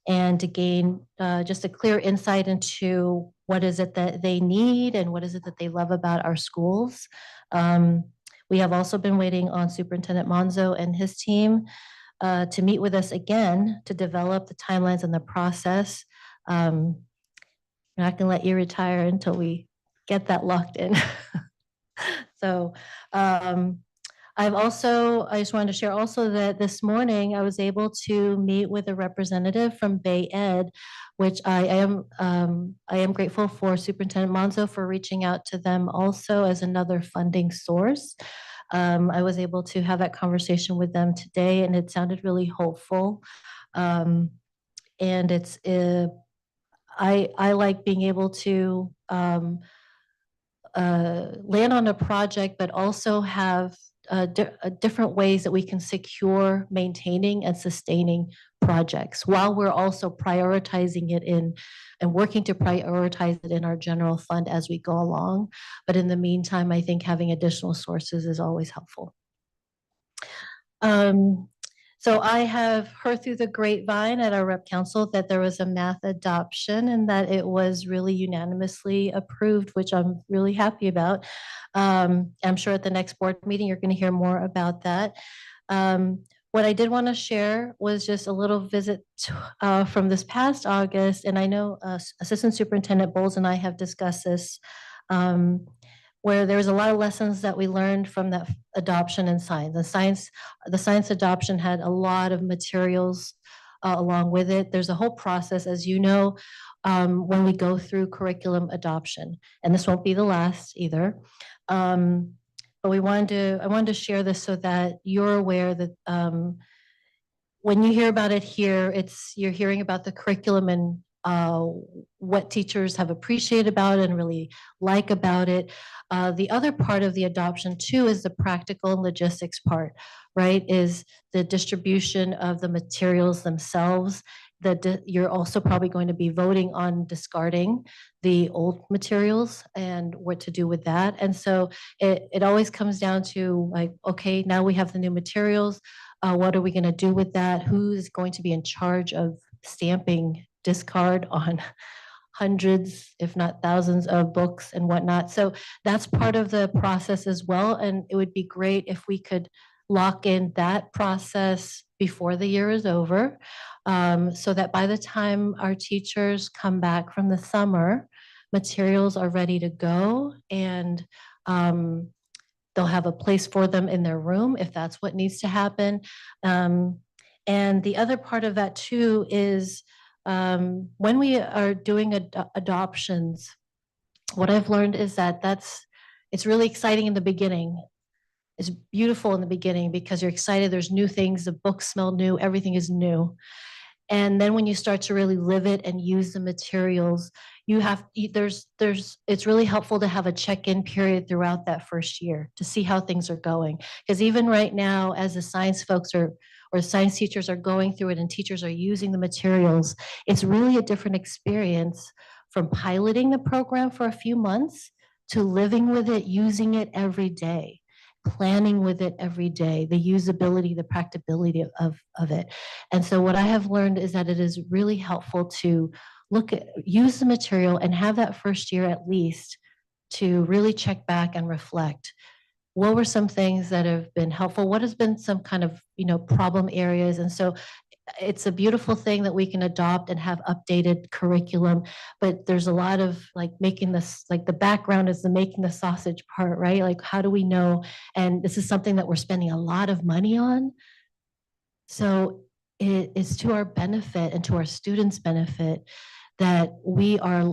and to gain just a clear insight into what is it that they need and what is it that they love about our schools. We have also been waiting on Superintendent Monzo and his team to meet with us again to develop the timelines and the process. I'm not going to let you retire until we get that locked in. So I just wanted to share also that this morning I was able to meet with a representative from Bay Ed, which I am grateful for Superintendent Monzo for reaching out to them also as another funding source. I was able to have that conversation with them today, and it sounded really hopeful. And it's I like being able to land on a project, but also have different ways that we can secure maintaining and sustaining projects while we're also prioritizing it in and working to prioritize it in our general fund as we go along. But in the meantime, I think having additional sources is always helpful. So I have heard through the grapevine at our rep council that there was a math adoption and that it was really unanimously approved, which I'm really happy about. I'm sure at the next board meeting, you're going to hear more about that. What I did want to share was just a little visit from this past August, and I know Assistant Superintendent Bowles and I have discussed this, where there was a lot of lessons that we learned from that adoption in science. The science adoption had a lot of materials along with it. There's a whole process, as you know, when we go through curriculum adoption, and this won't be the last either. But I wanted to share this so that you're aware that when you hear about it here, you're hearing about the curriculum and what teachers have appreciated about it and really like about it. The other part of the adoption too is the practical and logistics part, right? Is the distribution of the materials themselves. You're also probably going to be voting on discarding the old materials and what to do with that. And so it always comes down to like, okay, now we have the new materials. What are we going to do with that? Who's going to be in charge of stamping discard on hundreds, if not thousands of books and whatnot? So that's part of the process as well. And it would be great if we could lock in that process before the year is over, so that by the time our teachers come back from the summer, materials are ready to go, and they'll have a place for them in their room if that's what needs to happen. And the other part of that too is when we are doing adoptions, what I've learned is that it's really exciting in the beginning. It's beautiful in the beginning because you're excited. There's new things. The books smell new. Everything is new. And then when you start to really live it and use the materials, it's really helpful to have a check-in period throughout that first year to see how things are going. Because even right now, as the science folks or science teachers are going through it and teachers are using the materials, it's really a different experience from piloting the program for a few months to living with it, using it every day, planning with it every day, the usability, the practicability of it. And so what I have learned is that it is really helpful to use the material and have that first year at least to really check back and reflect. What were some things that have been helpful? What has been some kind of, problem areas? And so it's a beautiful thing that we can adopt and have updated curriculum, but there's a lot of making this, the background is the making the sausage part, right? Like, how do we know? And this is something that we're spending a lot of money on. So it is to our benefit and to our students' benefit that we are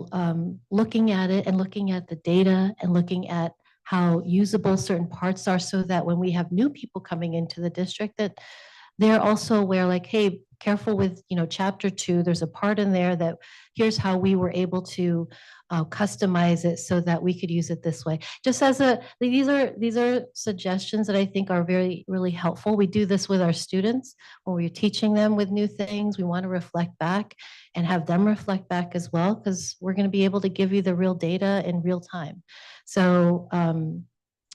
looking at it and looking at the data and looking at how usable certain parts are, so that when we have new people coming into the district, that they're also aware, hey, careful with, chapter 2. There's a part in there that here's how we were able to customize it so that we could use it this way. Just as these are suggestions that I think are really helpful. We do this with our students when we're teaching them with new things. We want to reflect back and have them reflect back as well, because we're going to be able to give you the real data in real time. So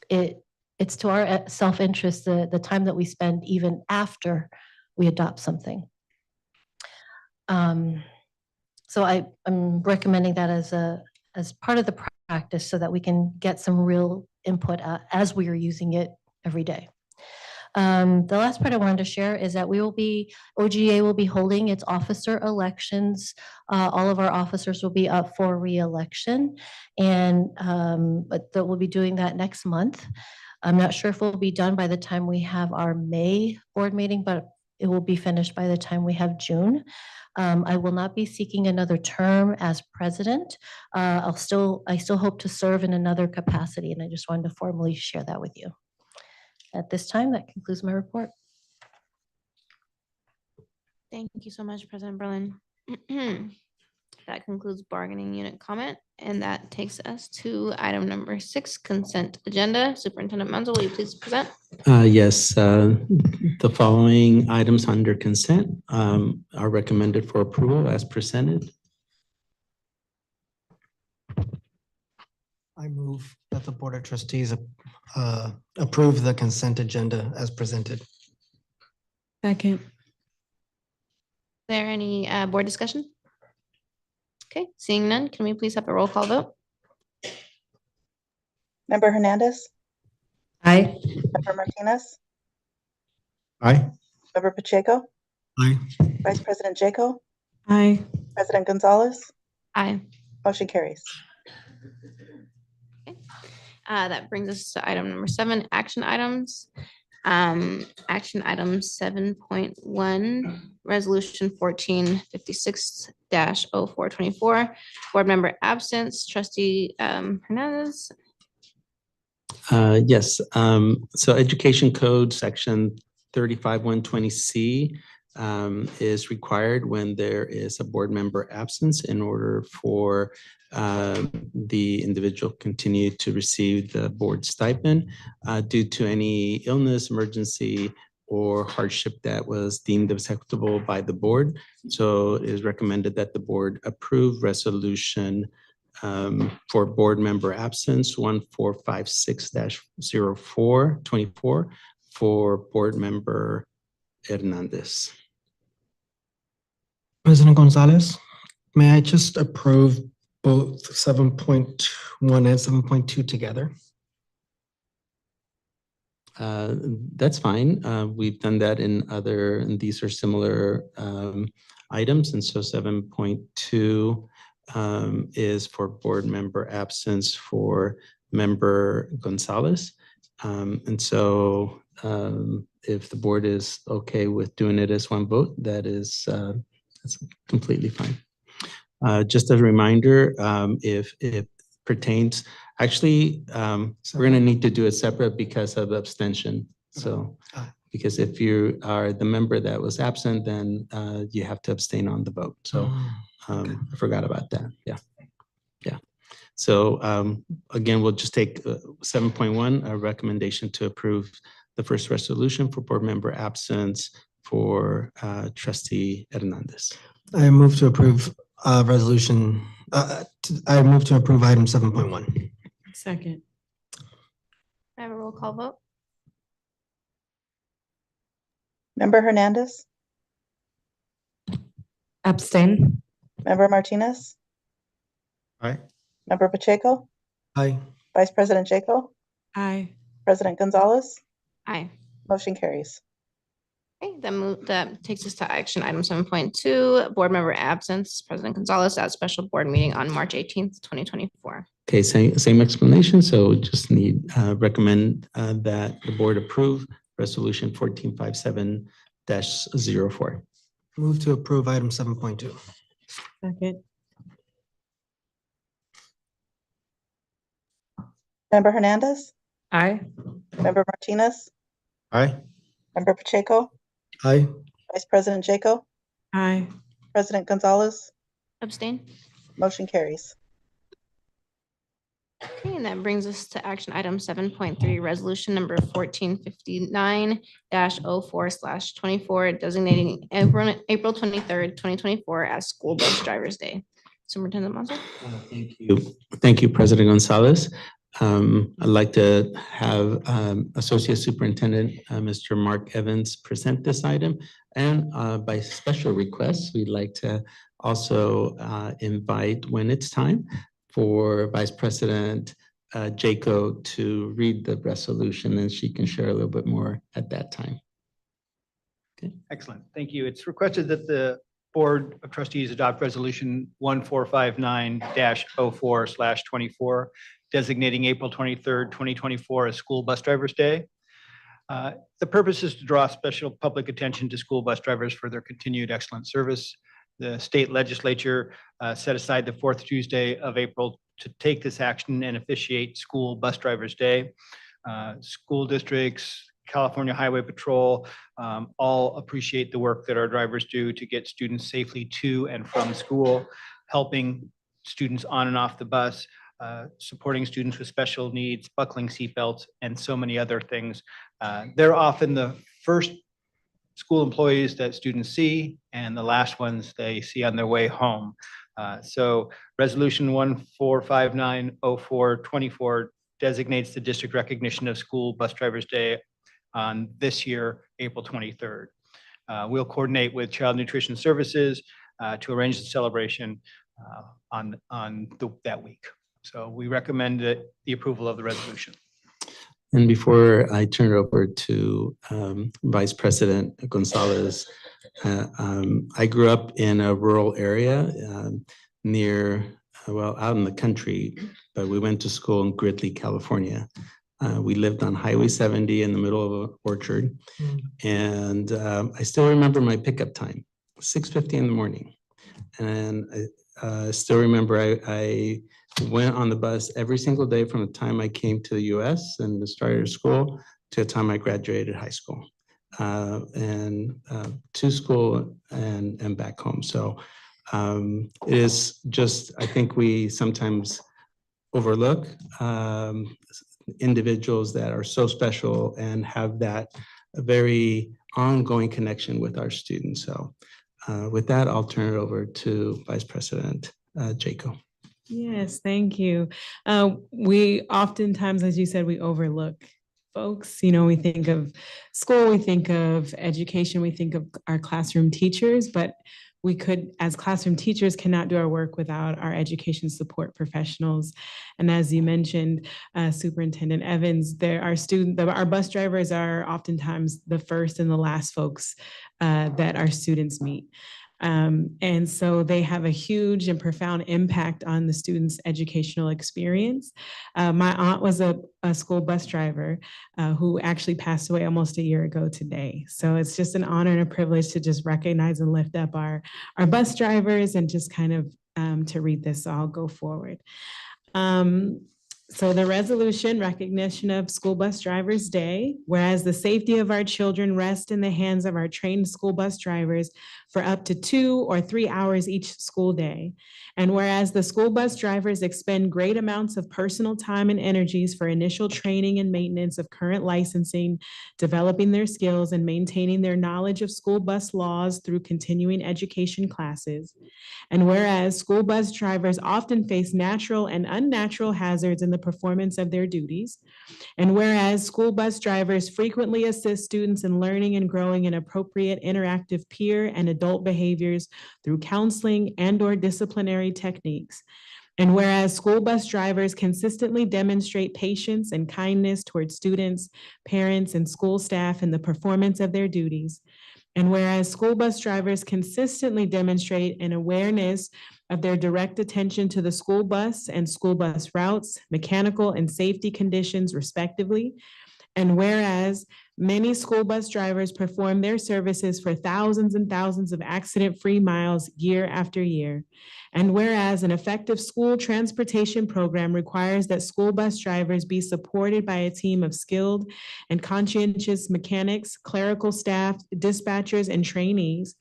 it's to our self-interest, the time that we spend even after we adopt something. So I'm recommending that as part of the practice so that we can get some real input as we are using it every day. The last part I wanted to share is that OGA will be holding its officer elections. All of our officers will be up for re-election, but that we'll be doing that next month. I'm not sure if it will be done by the time we have our May board meeting, but it will be finished by the time we have June. I will not be seeking another term as president. I still hope to serve in another capacity, and I just wanted to formally share that with you. At this time, that concludes my report. Thank you so much, President Berlin. That concludes bargaining unit comment, and that takes us to item number 6, consent agenda. Superintendent Monzo, will you please present? Yes, the following items under consent are recommended for approval as presented. I move that the Board of Trustees approve the consent agenda as presented. Second. Is there any board discussion? Okay, seeing none, can we please have a roll call vote? Member Hernandez, Aye. Member Martinez, Aye. Member Pacheco, Aye. Vice President Jaco, Aye. President Gonzalez, Aye. motion carries. That brings us to item number 7, action items. Action item 7.1, resolution 1456-0424, board member absence, trustee Hernandez. Yes, so Education Code Section 35120C is required when there is a board member absence in order for the individual continue to receive the board stipend due to any illness, emergency, or hardship that was deemed acceptable by the board. So it is recommended that the board approve resolution for board member absence 1456-0424 for board member Hernandez. President Gonzalez, may I just approve both 7.1 and 7.2 together? That's fine. We've done that in other, and these are similar items. And so 7.2 is for board member absence for member Gonzalez. And so if the board is okay with doing it as one vote, that's completely fine. Just as a reminder, if it pertains, actually, we're going to need to do it separate because of abstention. So, because if you are the member that was absent, then you have to abstain on the vote. So I forgot about that. Yeah. So again, we'll just take 7.1, a recommendation to approve the first resolution for board member absence for trustee Hernandez. I move to approve resolution. I move to approve item 7.1. Second. I have a roll call vote. Member Hernandez, Abstain. Member Martinez, Aye. Member Pacheco, Aye. Vice President Jaco, Aye. President Gonzalez, Aye. motion carries. Okay, that takes us to action item 7.2, board member absence, President Gonzalez at special board meeting on March 18th, 2024. Okay, same explanation. So just need recommend that the board approve resolution 1457-04. Move to approve item 7.2. Second. Member Hernandez, Aye. Member Martinez, Aye. Member Pacheco, Aye. Vice President Jaco, Aye. President Gonzalez, Abstain. motion carries. Okay, and that brings us to action item 7.3, resolution number 1459-04/24, designating April 23rd, 2024 as School Bus Drivers Day. Superintendent Monson? Thank you. Thank you, President Gonzalez. I'd like to have Associate Superintendent Mr. Mark Evans present this item. And by special request, we'd like to also invite, when it's time, for Vice President Jaco to read the resolution, and she can share a little bit more at that time. Okay. Excellent. Thank you. It's requested that the Board of Trustees adopt Resolution 1459-04/24, designating April 23rd, 2024 as School Bus Drivers Day. The purpose is to draw special public attention to school bus drivers for their continued excellent service. The state legislature set aside the fourth Tuesday of April to take this action and officiate School Bus Drivers Day. School districts, California Highway Patrol, all appreciate the work that our drivers do to get students safely to and from school, helping students on and off the bus, supporting students with special needs, buckling seatbelts, and so many other things. They're often the first school employees that students see and the last ones they see on their way home. So Resolution 1459-04/24 designates the district recognition of School Bus Drivers Day on this year, April 23rd. We'll coordinate with Child Nutrition Services to arrange the celebration on that week. So we recommend the approval of the resolution. And before I turn it over to Vice President Gonzalez, I grew up in a rural area out in the country, but we went to school in Gridley, California. We lived on Highway 70 in the middle of an orchard. And I still remember my pickup time, 6:50 in the morning. And I still remember I went on the bus every single day from the time I came to the US and started school to the time I graduated high school, and to school and back home. So it is just, I think we sometimes overlook individuals that are so special and have that very ongoing connection with our students. So with that, I'll turn it over to Vice President Jaco. Yes, thank you. We oftentimes, as you said, we overlook folks. You know, we think of school, we think of education, we think of our classroom teachers, but we could, as classroom teachers, cannot do our work without our education support professionals. And as you mentioned, Superintendent Evans, our bus drivers are oftentimes the first and the last folks that our students meet. And so they have a huge and profound impact on the students' educational experience. My aunt was a school bus driver who actually passed away almost a year ago today. So it's just an honor and a privilege to just recognize and lift up our bus drivers and just kind of to read this. So I'll go forward. So the resolution, recognition of School Bus Drivers Day, whereas the safety of our children rests in the hands of our trained school bus drivers for up to 2 or 3 hours each school day. And whereas the school bus drivers expend great amounts of personal time and energies for initial training and maintenance of current licensing, developing their skills and maintaining their knowledge of school bus laws through continuing education classes. And whereas school bus drivers often face natural and unnatural hazards in the performance of their duties. And whereas school bus drivers frequently assist students in learning and growing in appropriate interactive peer and adult behaviors through counseling and/or disciplinary techniques. And whereas school bus drivers consistently demonstrate patience and kindness towards students, parents, and school staff in the performance of their duties. And whereas school bus drivers consistently demonstrate an awareness of their direct attention to the school bus and school bus routes, mechanical and safety conditions respectively. And whereas many school bus drivers perform their services for thousands and thousands of accident-free miles year after year. And whereas an effective school transportation program requires that school bus drivers be supported by a team of skilled and conscientious mechanics, clerical staff, dispatchers, and trainees.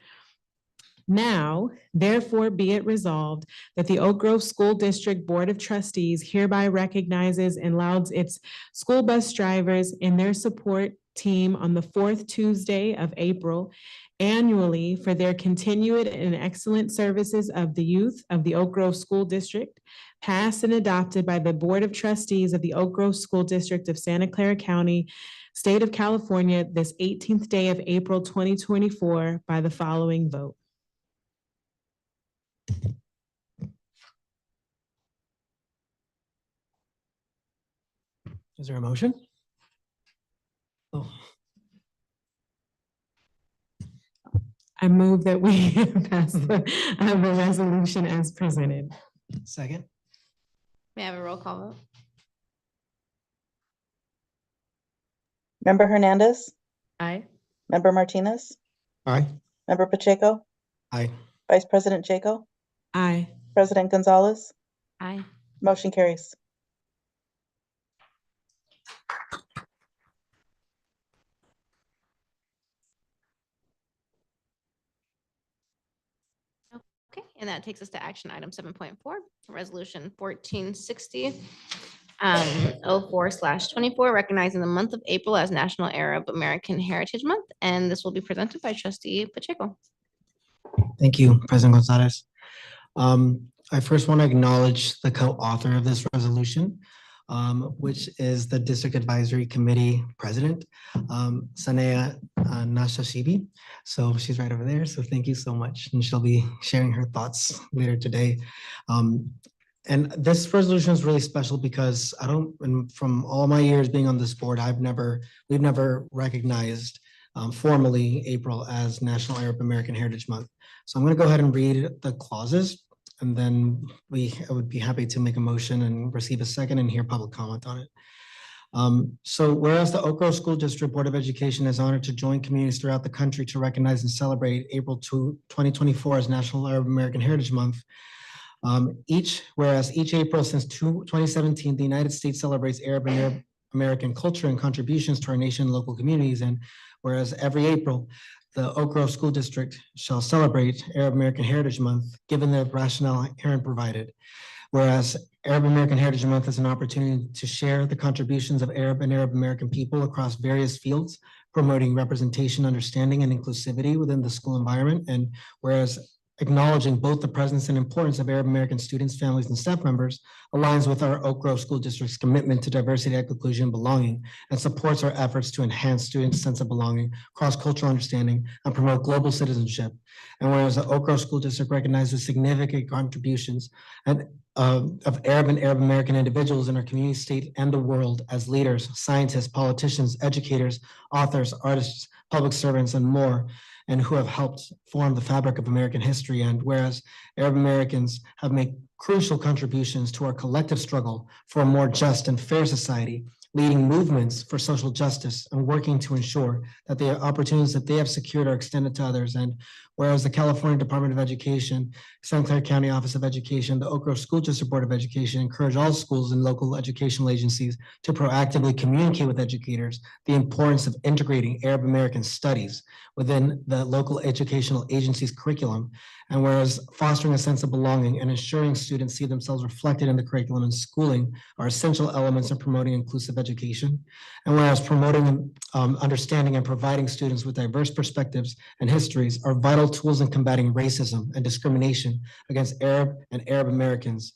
Now, therefore be it resolved that the Oak Grove School District Board of Trustees hereby recognizes and lauds its school bus drivers and their support team on the fourth Tuesday of April annually for their continued and excellent services of the youth of the Oak Grove School District, passed and adopted by the Board of Trustees of the Oak Grove School District of Santa Clara County, State of California, this 18th day of April 2024 by the following vote. Is there a motion? Oh, I move that we pass the resolution as presented. second. May I have a roll call vote? Member Hernandez, Aye. Member Martinez, Aye. Member Pacheco, Aye. Vice President Jaco, Aye. President Gonzalez, Aye. motion carries. Okay, and that takes us to action item 7.4, resolution 1460. 04/24, recognizing the month of April as National Arab American Heritage Month, and this will be presented by Trustee Pacheco. Thank you, President Gonzalez. I first want to acknowledge the co-author of this resolution, which is the District Advisory Committee President, Sanaya Nashashibi. So she's right over there. So thank you so much. And she'll be sharing her thoughts later today. And this resolution is really special because and from all my years being on this board, we've never recognized formally April as National Arab American Heritage Month. So I'm going to go ahead and read the clauses, and then I would be happy to make a motion and receive a second and hear public comment on it. So whereas the Oak Grove School District Board of Education is honored to join communities throughout the country to recognize and celebrate April 2024 as National Arab American Heritage Month, whereas each April since 2017, the United States celebrates Arab and Arab American culture and contributions to our nation and local communities. And whereas every April, the Oak Grove School District shall celebrate Arab American Heritage Month, given the rationale herein provided. Whereas Arab American Heritage Month is an opportunity to share the contributions of Arab and Arab American people across various fields, promoting representation, understanding, and inclusivity within the school environment. And whereas acknowledging both the presence and importance of Arab American students, families, and staff members aligns with our Oak Grove School District's commitment to diversity, inclusion, and belonging, and supports our efforts to enhance students' sense of belonging, cross-cultural understanding, and promote global citizenship. And whereas the Oak Grove School District recognizes significant contributions of Arab and Arab American individuals in our community, state, and the world as leaders, scientists, politicians, educators, authors, artists, public servants, and more, and who have helped form the fabric of American history. And whereas Arab Americans have made crucial contributions to our collective struggle for a more just and fair society, leading movements for social justice and working to ensure that the opportunities that they have secured are extended to others. And whereas the California Department of Education, Santa Clara County Office of Education, the Oak Grove School District Board of Education encourage all schools and local educational agencies to proactively communicate with educators the importance of integrating Arab American studies within the local educational agency's curriculum. And whereas fostering a sense of belonging and ensuring students see themselves reflected in the curriculum and schooling are essential elements in promoting inclusive education. And whereas promoting understanding and providing students with diverse perspectives and histories are vital tools in combating racism and discrimination against Arab and Arab Americans.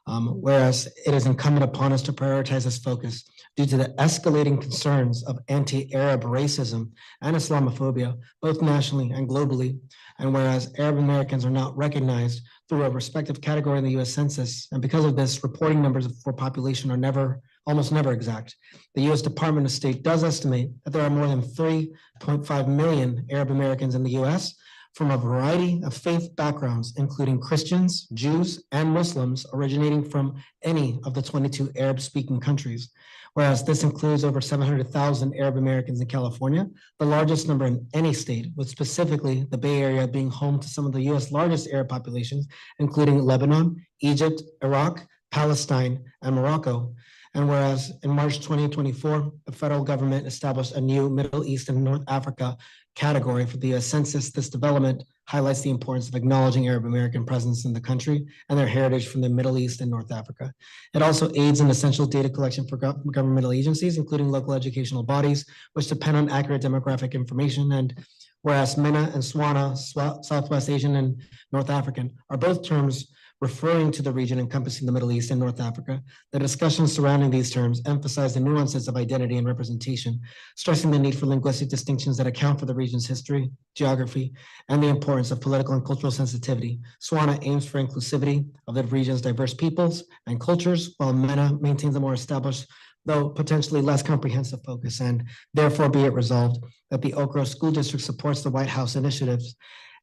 Whereas it is incumbent upon us to prioritize this focus due to the escalating concerns of anti-Arab racism and Islamophobia, both nationally and globally. And whereas Arab Americans are not recognized through a respective category in the US Census, and because of this, reporting numbers for population are almost never exact. The US Department of State does estimate that there are more than 3.5 million Arab Americans in the US, from a variety of faith backgrounds, including Christians, Jews, and Muslims originating from any of the 22 Arab-speaking countries. Whereas this includes over 700,000 Arab Americans in California, the largest number in any state, with specifically the Bay Area being home to some of the US largest Arab populations, including Lebanon, Egypt, Iraq, Palestine, and Morocco. And whereas in March 2024, the federal government established a new Middle East and North Africa category for the US Census, this development highlights the importance of acknowledging Arab American presence in the country and their heritage from the Middle East and North Africa. It also aids in essential data collection for governmental agencies, including local educational bodies, which depend on accurate demographic information. And whereas MENA and SWANA, Southwest Asian and North African, are both terms referring to the region encompassing the Middle East and North Africa, the discussions surrounding these terms emphasize the nuances of identity and representation, stressing the need for linguistic distinctions that account for the region's history, geography, and the importance of political and cultural sensitivity. SWANA aims for inclusivity of the region's diverse peoples and cultures, while MENA maintains a more established, though potentially less comprehensive focus, and therefore be it resolved that the Oak Grove School District supports the White House initiatives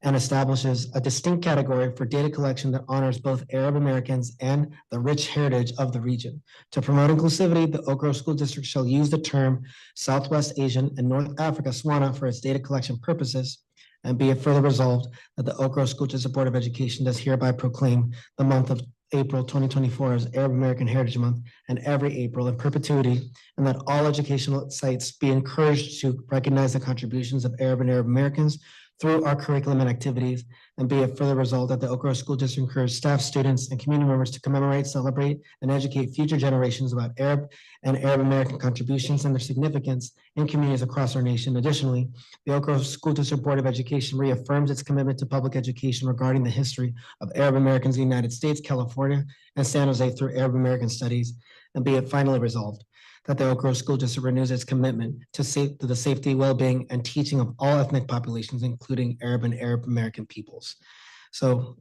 and establishes a distinct category for data collection that honors both Arab Americans and the rich heritage of the region. To promote inclusivity, the Oak Grove School District shall use the term Southwest Asian and North Africa SWANA for its data collection purposes, and be it further resolved that the Oak Grove School District Board of Education does hereby proclaim the month of April 2024 as Arab American Heritage Month and every April in perpetuity, and that all educational sites be encouraged to recognize the contributions of Arab and Arab Americans through our curriculum and activities, and be it further resolved that the Oak Grove School District encourage staff, students, and community members to commemorate, celebrate, and educate future generations about Arab and Arab American contributions and their significance in communities across our nation. Additionally, the Oak Grove School District Board of Education reaffirms its commitment to public education regarding the history of Arab Americans in the United States, California, and San Jose through Arab American studies, and be it finally resolved that the Oak Grove School District renews its commitment to the safety, well-being, and teaching of all ethnic populations, including Arab and Arab American peoples. So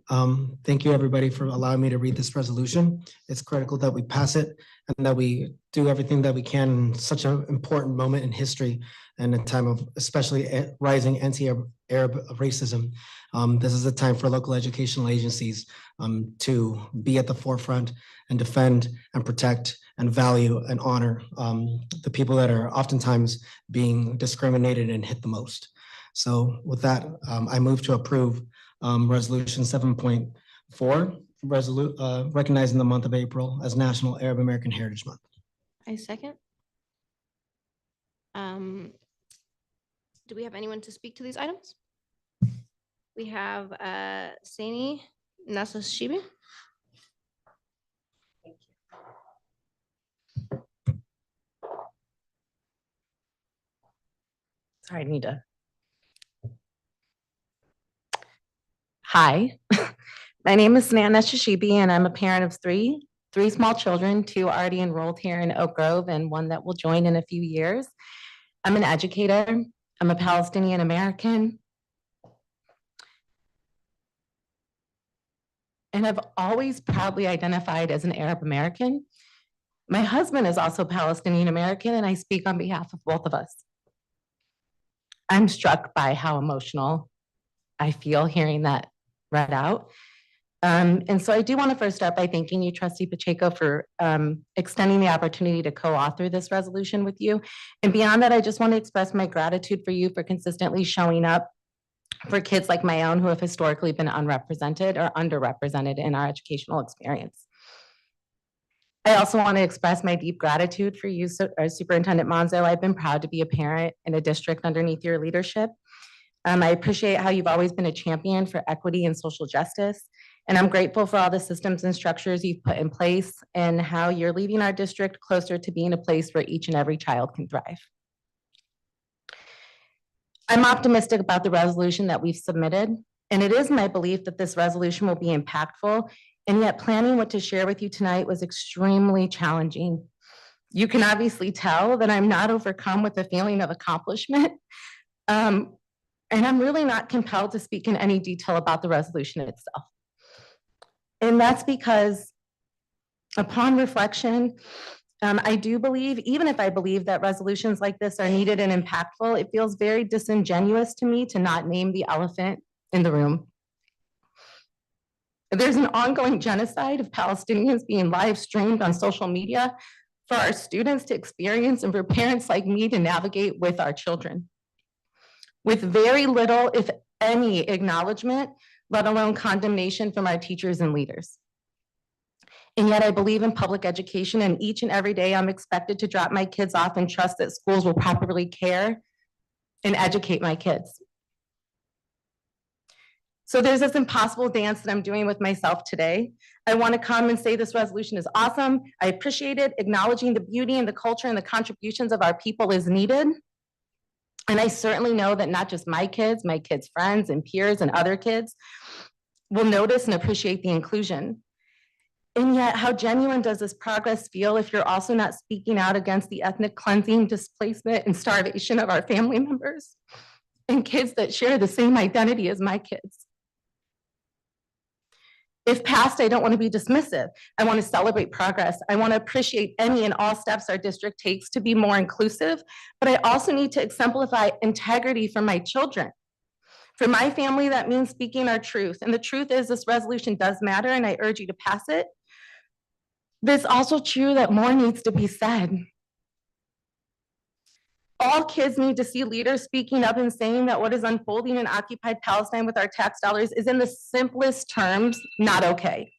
thank you, everybody, for allowing me to read this resolution. It's critical that we pass it and that we do everything that we can in such an important moment in history and a time of especially rising anti-Arab racism. This is a time for local educational agencies to be at the forefront and defend and protect and value and honor the people that are oftentimes being discriminated and hit the most. So with that, I move to approve Resolution 7.4, recognizing the month of April as National Arab American Heritage Month. I second. Do we have anyone to speak to these items? We have Sani Nasashibi. Sorry, I need to. Hi, my name is Sanana Shishibi, and I'm a parent of three small children, 2 already enrolled here in Oak Grove and 1 that will join in a few years. I'm an educator. I'm a Palestinian American. And I've always proudly identified as an Arab American. My husband is also Palestinian American, and I speak on behalf of both of us. I'm struck by how emotional I feel hearing that read out. And so I do want to first start by thanking you, Trustee Pacheco, for extending the opportunity to co-author this resolution with you. And beyond that, I just want to express my gratitude for you for consistently showing up for kids like my own who have historically been unrepresented or underrepresented in our educational experience. I also want to express my deep gratitude for you, Superintendent Monzo. I've been proud to be a parent in a district underneath your leadership. I appreciate how you've always been a champion for equity and social justice. And I'm grateful for all the systems and structures you've put in place and how you're leading our district closer to being a place where each and every child can thrive. I'm optimistic about the resolution that we've submitted, and it is my belief that this resolution will be impactful, and yet planning what to share with you tonight was extremely challenging. You can obviously tell that I'm not overcome with a feeling of accomplishment, and I'm really not compelled to speak in any detail about the resolution itself. And that's because upon reflection, I do believe, even if I believe that resolutions like this are needed and impactful, it feels very disingenuous to me to not name the elephant in the room. There's an ongoing genocide of Palestinians being live streamed on social media for our students to experience and for parents like me to navigate with our children, with very little, if any, acknowledgement, let alone condemnation from our teachers and leaders. And yet I believe in public education, and each and every day I'm expected to drop my kids off and trust that schools will properly care and educate my kids. So there's this impossible dance that I'm doing with myself today. I want to come and say this resolution is awesome. I appreciate it. Acknowledging the beauty and the culture and the contributions of our people is needed. And I certainly know that not just my kids' friends and peers and other kids will notice and appreciate the inclusion. And yet, how genuine does this progress feel if you're also not speaking out against the ethnic cleansing, displacement, and starvation of our family members and kids that share the same identity as my kids? If passed, I don't want to be dismissive. I want to celebrate progress. I want to appreciate any and all steps our district takes to be more inclusive, but I also need to exemplify integrity for my children. For my family, that means speaking our truth. And the truth is this resolution does matter, and I urge you to pass it. But it's also true that more needs to be said. All kids need to see leaders speaking up and saying that what is unfolding in occupied Palestine with our tax dollars is, in the simplest terms, not okay.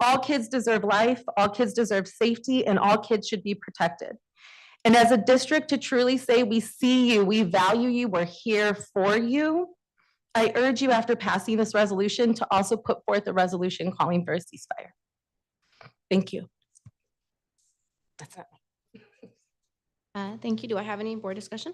All kids deserve life, all kids deserve safety, and all kids should be protected. And as a district, to truly say we see you, we value you, we're here for you, I urge you, after passing this resolution, to also put forth a resolution calling for a ceasefire. Thank you. That's it. Thank you. Do I have any board discussion?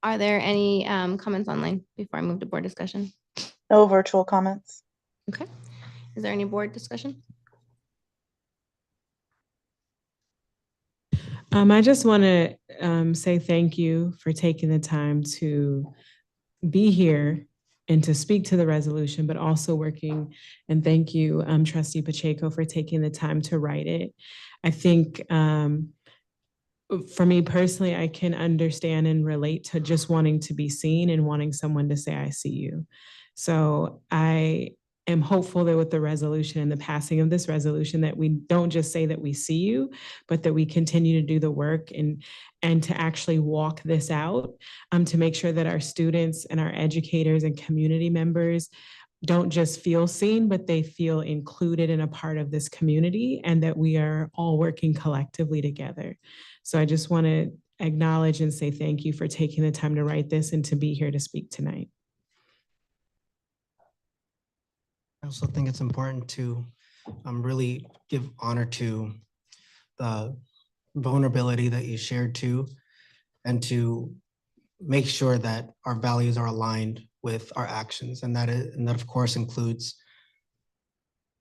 Are there any comments online before I move to board discussion? No virtual comments. Okay. Is there any board discussion? I just want to say thank you for taking the time to be here and to speak to the resolution, but also working, and thank you, Trustee Pacheco, for taking the time to write it. I think for me personally, I can understand and relate to just wanting to be seen and wanting someone to say, I see you. So I am hopeful that with the resolution and the passing of this resolution, that we don't just say that we see you, but that we continue to do the work and to actually walk this out, to make sure that our students and our educators and community members don't just feel seen, but they feel included in a part of this community, and that we are all working collectively together. So I just want to acknowledge and say thank you for taking the time to write this and to be here to speak tonight. I also think it's important to really give honor to the vulnerability that you shared too, and to make sure that our values are aligned with our actions. And that of course includes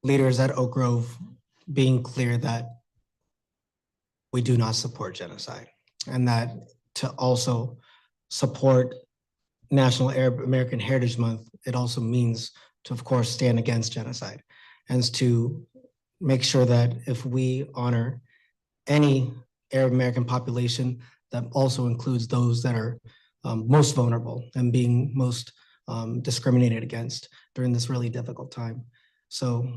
leaders at Oak Grove being clear that we do not support genocide, and that to also support National Arab American Heritage Month, it also means to, of course, stand against genocide, and to make sure that if we honor any Arab American population, that also includes those that are most vulnerable and being most discriminated against during this really difficult time. So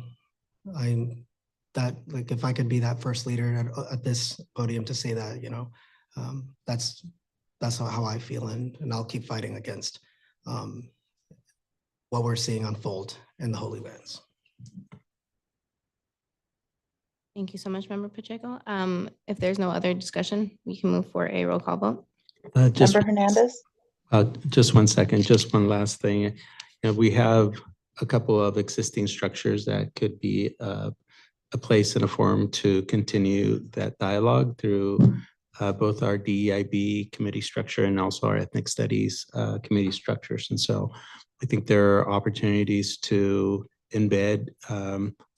if I could be that first leader at this podium to say that, you know, that's how I feel, and I'll keep fighting against what we're seeing unfold in the Holy Lands. Thank you so much, Member Pacheco. If there's no other discussion, we can move for a roll call vote. Member Hernandez? Just 1 second, just one last thing. You know, we have a couple of existing structures that could be a place and a forum to continue that dialogue through both our DEIB committee structure and also our ethnic studies committee structures. And so I think there are opportunities to embed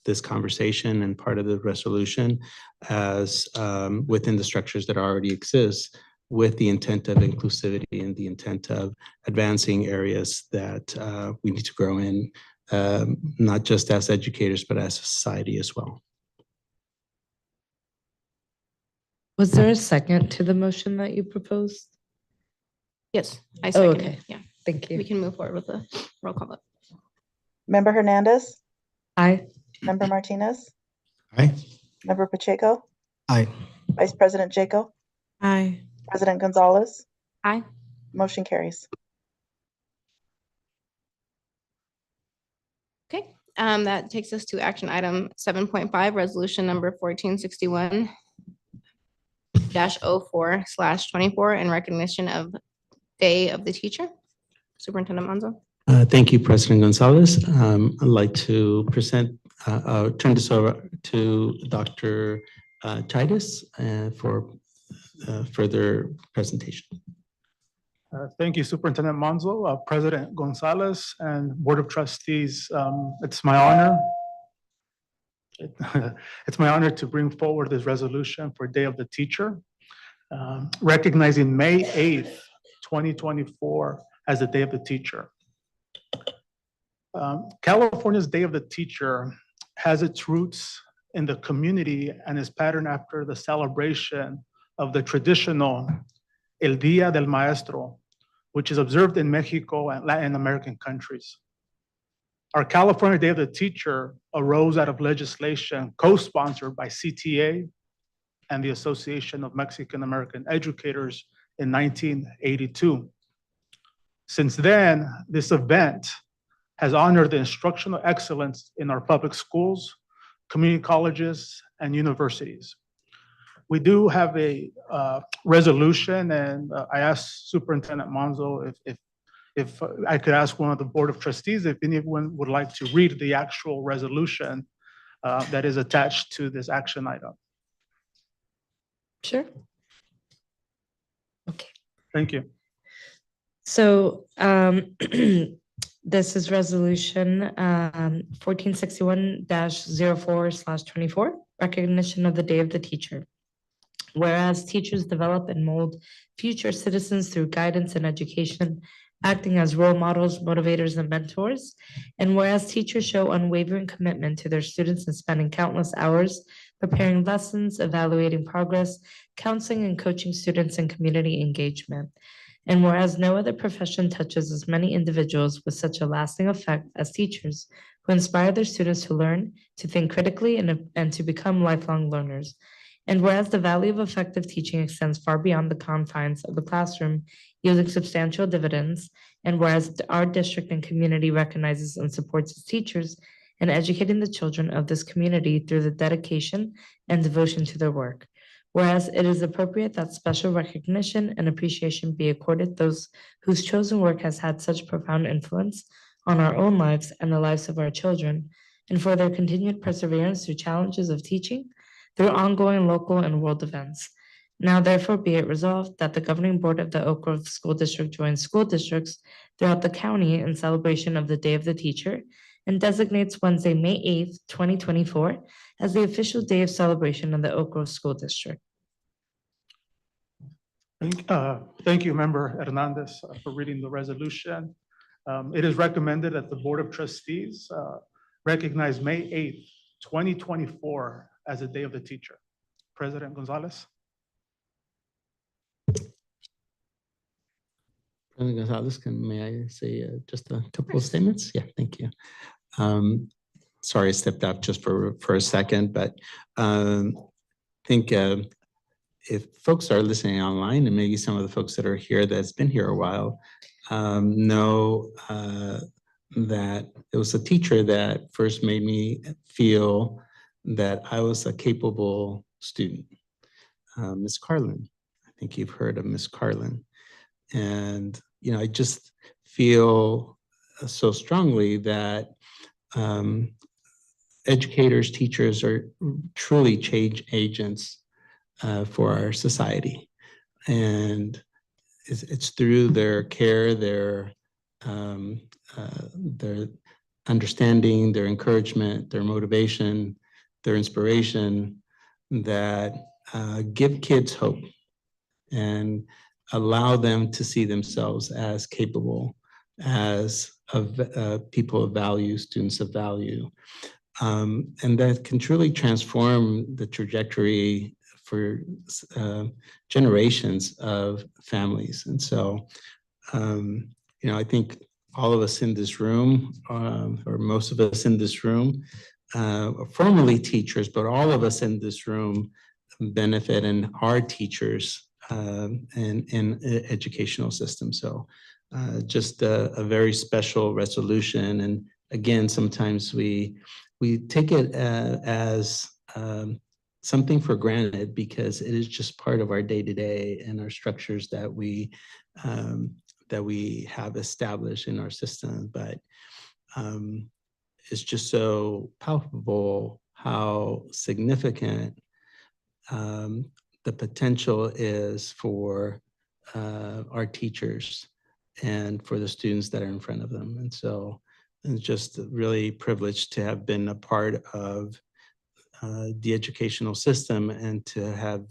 this conversation and part of the resolution as within the structures that already exist, with the intent of inclusivity and the intent of advancing areas that we need to grow in, not just as educators, but as a society as well. Was there a second to the motion that you proposed? Yes, I Oh, second okay. it. Yeah, Thank you. we can move forward with the roll call vote. Member Hernandez? Aye. Member Martinez? Aye. Member Pacheco? Aye. Vice President Jaco? Aye. President Gonzalez? Aye. Motion carries. Okay, that takes us to action item 7.5, resolution number 1461. 04/24 in recognition of Day of the Teacher. Superintendent Monzo. Thank you, President Gonzalez. I'd like to turn this over to Dr. Titus for further presentation. Thank you, Superintendent Monzo, President Gonzalez, and Board of Trustees. It's my honor. It's my honor to bring forward this resolution for Day of the Teacher, recognizing May 8th, 2024 as the Day of the Teacher. California's Day of the Teacher has its roots in the community and is patterned after the celebration of the traditional El Día del Maestro, which is observed in Mexico and Latin American countries. Our California Day of the Teacher arose out of legislation co-sponsored by CTA and the Association of Mexican American Educators in 1982. Since then, this event has honored the instructional excellence in our public schools, community colleges, and universities. We do have a resolution, and I asked Superintendent Monzo if I could ask one of the Board of Trustees if anyone would like to read the actual resolution that is attached to this action item. Sure. Thank you. So this is resolution 1461-04/24, recognition of the Day of the Teacher. Whereas teachers develop and mold future citizens through guidance and education, acting as role models, motivators, and mentors. And whereas teachers show unwavering commitment to their students and spending countless hours preparing lessons, evaluating progress, counseling and coaching students in community engagement. And whereas no other profession touches as many individuals with such a lasting effect as teachers, who inspire their students to learn, to think critically, and to become lifelong learners. And whereas the value of effective teaching extends far beyond the confines of the classroom, yielding substantial dividends, and whereas our district and community recognizes and supports its teachers in educating the children of this community through the dedication and devotion to their work. Whereas it is appropriate that special recognition and appreciation be accorded those whose chosen work has had such profound influence on our own lives and the lives of our children, and for their continued perseverance through challenges of teaching, through ongoing local and world events. Now therefore be it resolved that the governing board of the Oak Grove School District joins school districts throughout the county in celebration of the Day of the Teacher and designates Wednesday, May 8th, 2024 as the official day of celebration of the Oak Grove School District. Thank you, Member Hernandez, for reading the resolution. It is recommended that the Board of Trustees recognize May 8th, 2024 as the Day of the Teacher. President Gonzalez. President Gonzalez, may I say just a couple of statements? Yeah, thank you. Sorry, I stepped out just for a second, but I think if folks are listening online, and maybe some of the folks that are here that's been here a while, know that it was a teacher that first made me feel that I was a capable student, Ms. Carlin. I think you've heard of Ms. Carlin. And, you know, I just feel so strongly that educators, teachers are truly change agents for our society. And it's through their care, their understanding, their encouragement, their motivation, their inspiration that give kids hope and allow them to see themselves as capable, as people of value, students of value. And that can truly transform the trajectory for generations of families. And so, you know, I think all of us in this room, or most of us in this room, are formerly teachers, but all of us in this room benefit and are teachers in educational system. So just a very special resolution. And again, sometimes we take it as something for granted because it is just part of our day-to-day and our structures that we have established in our system. But it's just so palpable how significant the potential is for our teachers and for the students that are in front of them. And so it's just really privileged to have been a part of the educational system and to have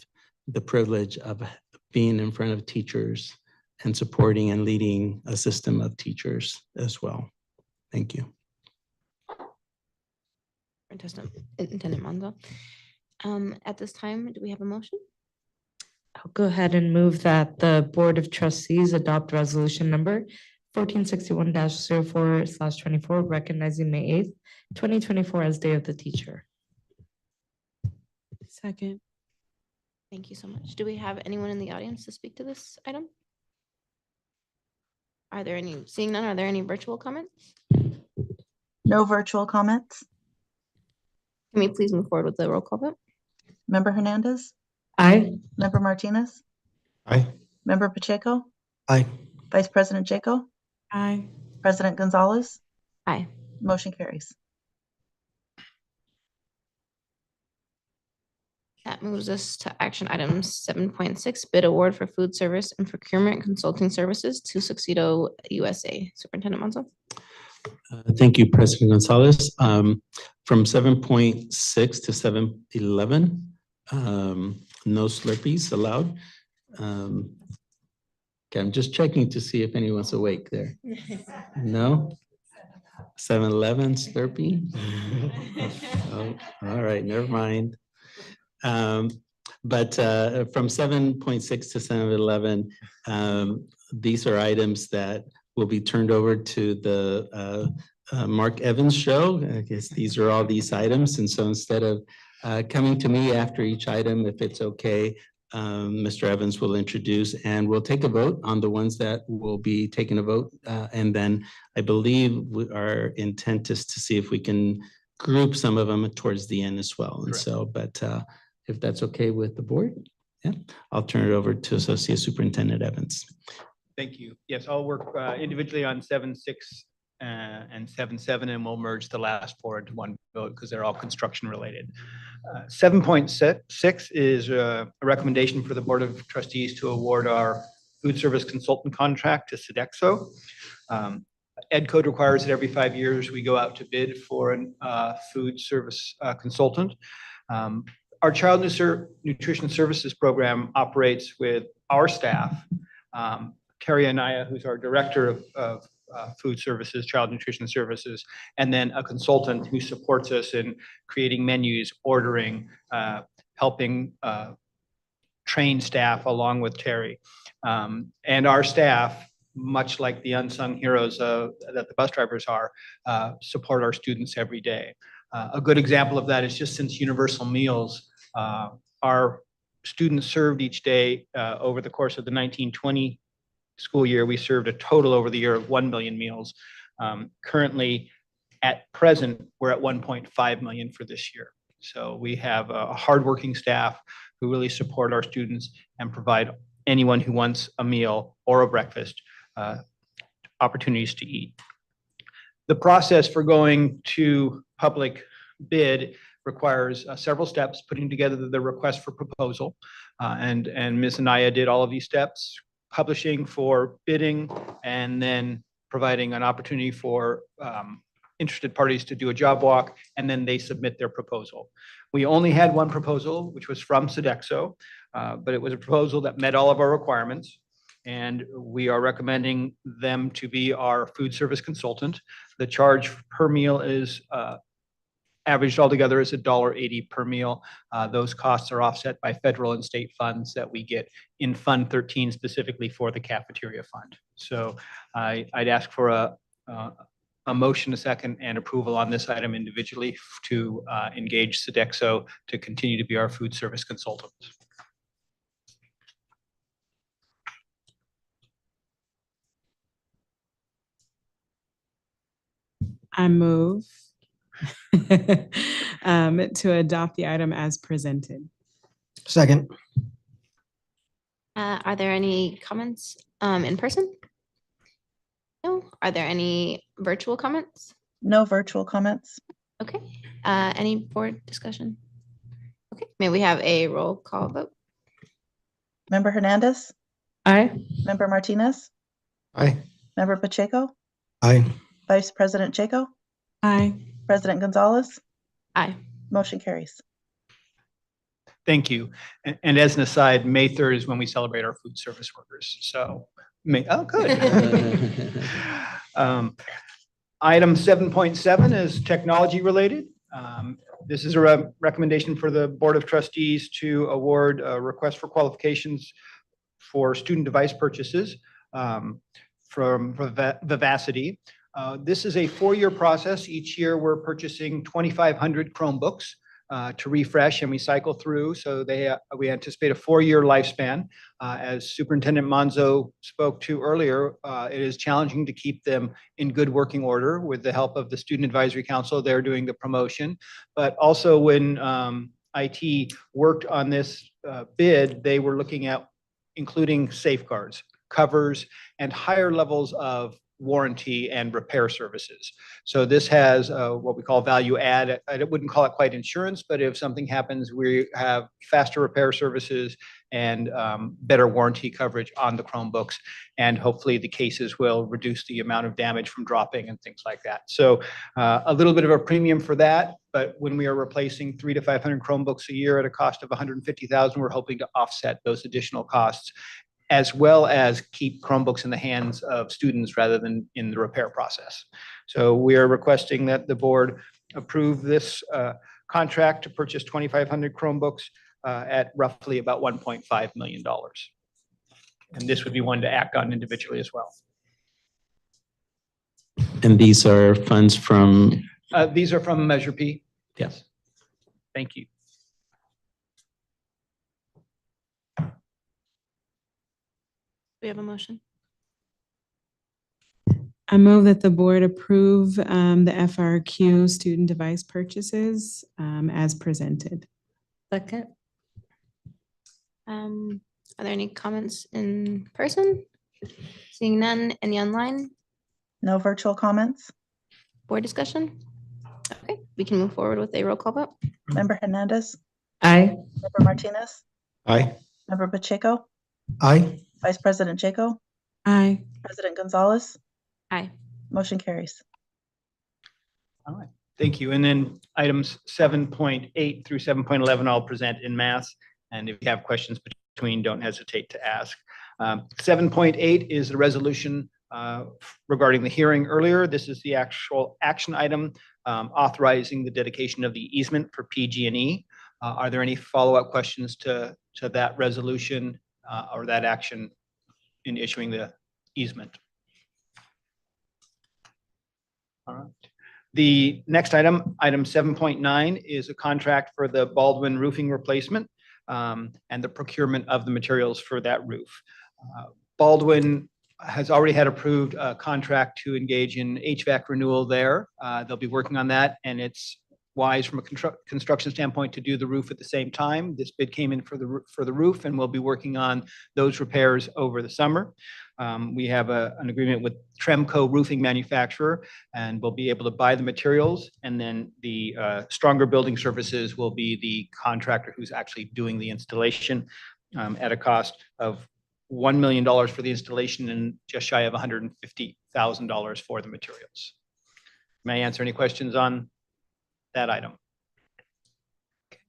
the privilege of being in front of teachers and supporting and leading a system of teachers as well. Thank you. Superintendent Monzo. At this time, do we have a motion? I'll go ahead and move that the Board of Trustees adopt resolution number 1461-04/24, recognizing May 8th, 2024 as Day of the Teacher. Second. Thank you so much. Do we have anyone in the audience to speak to this item? Are there any, seeing none, are there any virtual comments? No virtual comments. Can we please move forward with the roll call vote? Member Hernandez, Aye. Member Martinez, Aye. Member Pacheco, Aye. Vice President Jaco, Aye. President Gonzalez. Aye. Motion carries. That moves us to action item 7.6, bid award for food service and procurement consulting services to Succedo USA. Superintendent Monzo. Thank you, President Gonzalez. From 7.6 to 7:11, no Slurpees allowed. Okay, I'm just checking to see if anyone's awake there. No? 7:11 Slurpee? Oh, all right, never mind. But from 7.6 to 7:11, these are items that will be turned over to the Mark Evans show. I guess these are all these items. And so instead of coming to me after each item, if it's okay, Mr. Evans will introduce and we'll take a vote on the ones that will be taking a vote. And then I believe our intent is to see if we can group some of them towards the end as well. And so, but if that's okay with the board, yeah, I'll turn it over to Associate Superintendent Evans. Thank you. Yes, I'll work individually on 7.6 and 7.7, and we'll merge the last four into one vote because they're all construction related. 7.6 is a recommendation for the Board of Trustees to award our food service consultant contract to Sodexo. Ed Code requires that every 5 years we go out to bid for a food service consultant. Our Child Nutrition Services program operates with our staff, Carrie Anaya, who's our Director of Food Services, Child Nutrition Services, and then a consultant who supports us in creating menus, ordering, helping train staff along with Terry. And our staff, much like the unsung heroes that the bus drivers are, support our students every day. A good example of that is just since Universal Meals, our students served each day over the course of the 1920 school year, we served a total over the year of 1 million meals. Currently, at present, we're at 1.5 million for this year. So we have a hardworking staff who really support our students and provide anyone who wants a meal or a breakfast opportunities to eat. The process for going to public bid requires several steps, putting together the request for proposal. And Ms. Anaya did all of these steps, publishing for bidding, and then providing an opportunity for interested parties to do a job walk, and then they submit their proposal. We only had one proposal, which was from Sodexo, but it was a proposal that met all of our requirements, and we are recommending them to be our food service consultant. The charge per meal is averaged altogether is $1.80 per meal. Those costs are offset by federal and state funds that we get in Fund 13 specifically for the cafeteria fund. So I'd ask for a motion, a second, and approval on this item individually to engage Sodexo to continue to be our food service consultant. I move to adopt the item as presented. Second. Are there any comments in person? No. Are there any virtual comments? No virtual comments. Okay. Any board discussion? Okay. May we have a roll call vote? Member Hernandez, Aye. Member Martinez, Aye. Member Pacheco, Aye. Vice President Jaco, Aye. President Gonzalez, Aye. motion carries. Thank you. And as an aside, May 3rd is when we celebrate our food service workers. So good. Item 7.7 is technology related. This is a recommendation for the Board of Trustees to award a request for qualifications for student device purchases from Vivacity. This is a 4-year process. Each year, we're purchasing 2,500 Chromebooks to refresh and we cycle through. So we anticipate a 4-year lifespan. As Superintendent Monzo spoke to earlier, it is challenging to keep them in good working order. With the help of the Student Advisory Council, they're doing the promotion. But also when IT worked on this bid, they were looking at including safeguards, covers, and higher levels of warranty and repair services. So this has what we call value add. I wouldn't call it quite insurance, but if something happens, we have faster repair services and better warranty coverage on the Chromebooks. And hopefully the cases will reduce the amount of damage from dropping and things like that. So a little bit of a premium for that. But when we are replacing 300 to 500 Chromebooks a year at a cost of $150,000, we're hoping to offset those additional costs, as well as keep Chromebooks in the hands of students rather than in the repair process. So we are requesting that the board approve this contract to purchase 2,500 Chromebooks at roughly about $1.5 million. And this would be one to act on individually as well. And these are funds from? These are from Measure P. Yes. Thank you. We have a motion. I move that the board approve the FRQ student device purchases as presented. Second. Are there any comments in person? Seeing none, any online? No virtual comments. Board discussion? Okay, we can move forward with a roll call vote. Member Hernandez, Aye. Member Martinez, Aye. Member Pacheco, Aye. Vice President Jaco, Aye. President Gonzalez, Aye. motion carries. All right, thank you. And then items 7.8 through 7.11 I'll present in mass. And if you have questions between, don't hesitate to ask. 7.8 is the resolution regarding the hearing earlier. This is the actual action item authorizing the dedication of the easement for PG&E. Are there any follow-up questions to that resolution or that action in issuing the easement? All right. The next item, item 7.9, is a contract for the Baldwin roofing replacement and the procurement of the materials for that roof. Baldwin has already had approved a contract to engage in HVAC renewal there. They'll be working on that, and it's wise from a construction standpoint to do the roof at the same time. This bid came in for the roof, and we'll be working on those repairs over the summer. We have an agreement with Tremco Roofing Manufacturer, and we'll be able to buy the materials, and then the Stronger Building Services will be the contractor who's actually doing the installation at a cost of $1 million for the installation and just shy of $150,000 for the materials. May I answer any questions on that item? Okay.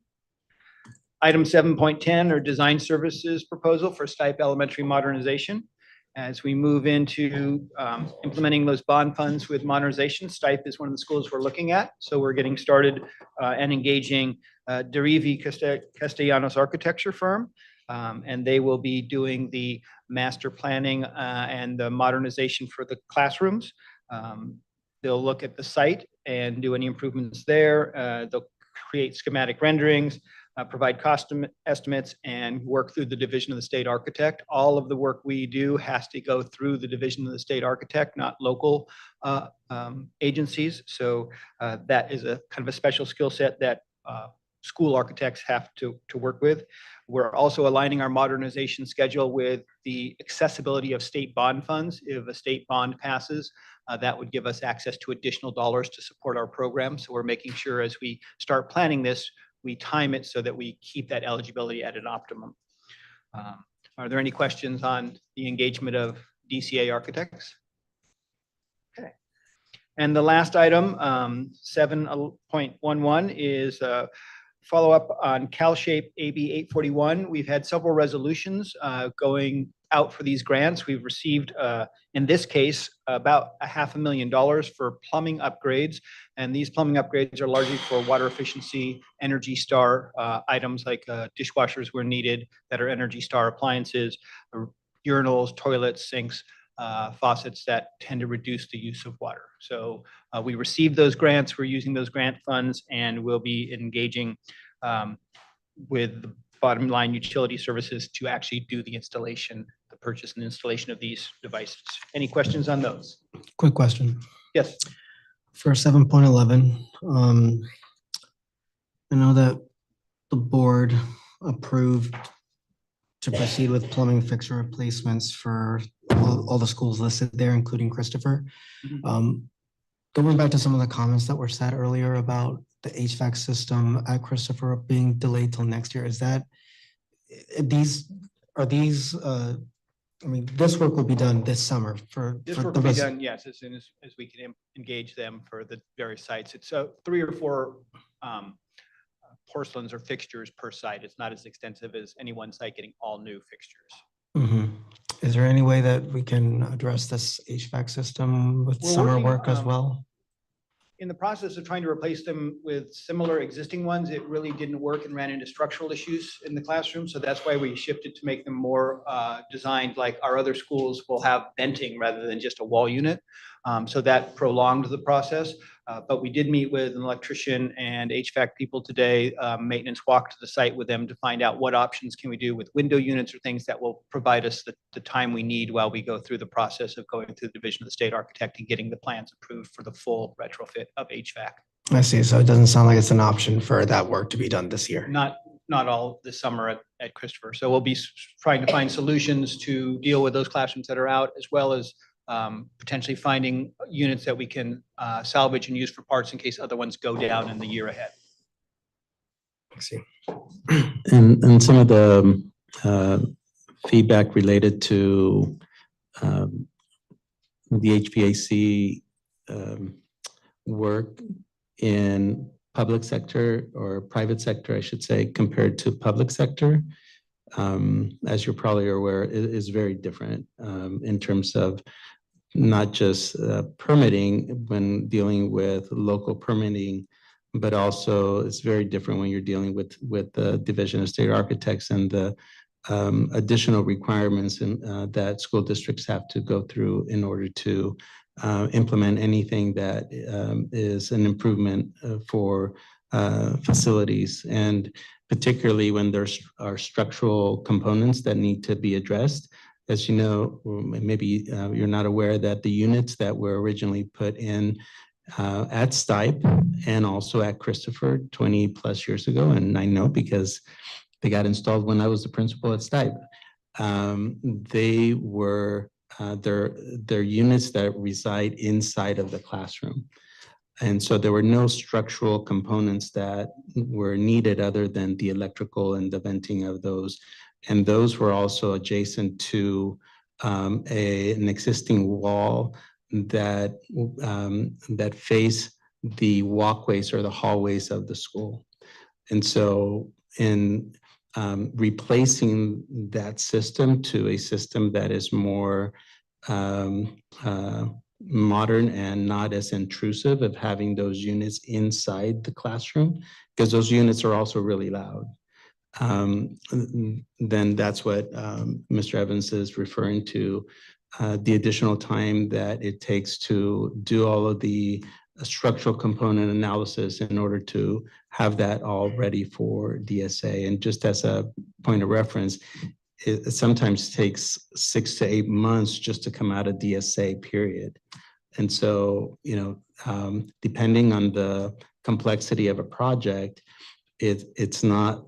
Item 7.10 are design services proposal for Stipe Elementary modernization. As we move into implementing those bond funds with modernization, Stipe is one of the schools we're looking at. So we're getting started and engaging Derivi Castellanos architecture firm. And they will be doing the master planning and the modernization for the classrooms. They'll look at the site and do any improvements there. They'll create schematic renderings. provide cost estimates, and work through the Division of the State Architect. All of the work we do has to go through the Division of the State Architect, not local agencies. So that is a kind of a special skill set that school architects have to work with. We're also aligning our modernization schedule with the accessibility of state bond funds. If a state bond passes, that would give us access to additional dollars to support our program. So we're making sure as we start planning this, we time it so that we keep that eligibility at an optimum. Are there any questions on the engagement of DCA architects? Okay. And the last item, 7.11 is follow up on CalShape AB 841. We've had several resolutions going out for these grants. We've received, in this case, about $500,000 for plumbing upgrades. And these plumbing upgrades are largely for water efficiency, Energy Star items like dishwashers were needed that are Energy Star appliances, urinals, toilets, sinks, faucets that tend to reduce the use of water. So we received those grants, we're using those grant funds, and we'll be engaging with the bottom line utility services to actually do the installation, the purchase and installation of these devices. Any questions on those? Quick question. Yes. For 7.11, I know that the board approved to proceed with plumbing fixture replacements for all the schools listed there, including Christopher. Going back to some of the comments that were said earlier about the HVAC system at Christopher being delayed till next year, is that this work will be done this summer for This for work the will be rest- done, yes, as soon as we can engage them for the various sites. It's 3 or 4 porcelains or fixtures per site. It's not as extensive as any one site getting all new fixtures. Mhm. Is there any way that we can address this HVAC system with We're summer working, work as well? In the process of trying to replace them with similar existing ones, it really didn't work and ran into structural issues in the classroom. So that's why we shifted to make them more designed like our other schools will have venting rather than just a wall unit. So that prolonged the process. But we did meet with an electrician and HVAC people today. Maintenance walked to the site with them to find out what options can we do with window units or things that will provide us the time we need while we go through the process of going through the Division of the State Architect and getting the plans approved for the full retrofit of HVAC. I see. So it doesn't sound like it's an option for that work to be done this year. Not all this summer at Christopher. So we'll be trying to find solutions to deal with those classrooms that are out, as well as potentially finding units that we can salvage and use for parts in case other ones go down in the year ahead. I see. And some of the feedback related to the HVAC work in public sector or private sector, I should say, compared to public sector, as you're probably aware, is very different in terms of not just permitting when dealing with local permitting, but also it's very different when you're dealing with the Division of State Architects and the additional requirements that school districts have to go through in order to implement anything that is an improvement for facilities, and particularly when there are structural components that need to be addressed. As you know, maybe you're not aware that the units that were originally put in at Stipe and also at Christopher 20 plus years ago, and I know because they got installed when I was the principal at Stipe, they were they're units that reside inside of the classroom. And so there were no structural components that were needed other than the electrical and the venting of those. And those were also adjacent to an existing wall that face the walkways or the hallways of the school. And so in replacing that system to a system that is more modern and not as intrusive of having those units inside the classroom, because those units are also really loud. Then that's what Mr. Evans is referring to, the additional time that it takes to do all of the a structural component analysis in order to have that all ready for DSA. And just as a point of reference, it sometimes takes 6 to 8 months just to come out of DSA period. And so, depending on the complexity of a project, it's not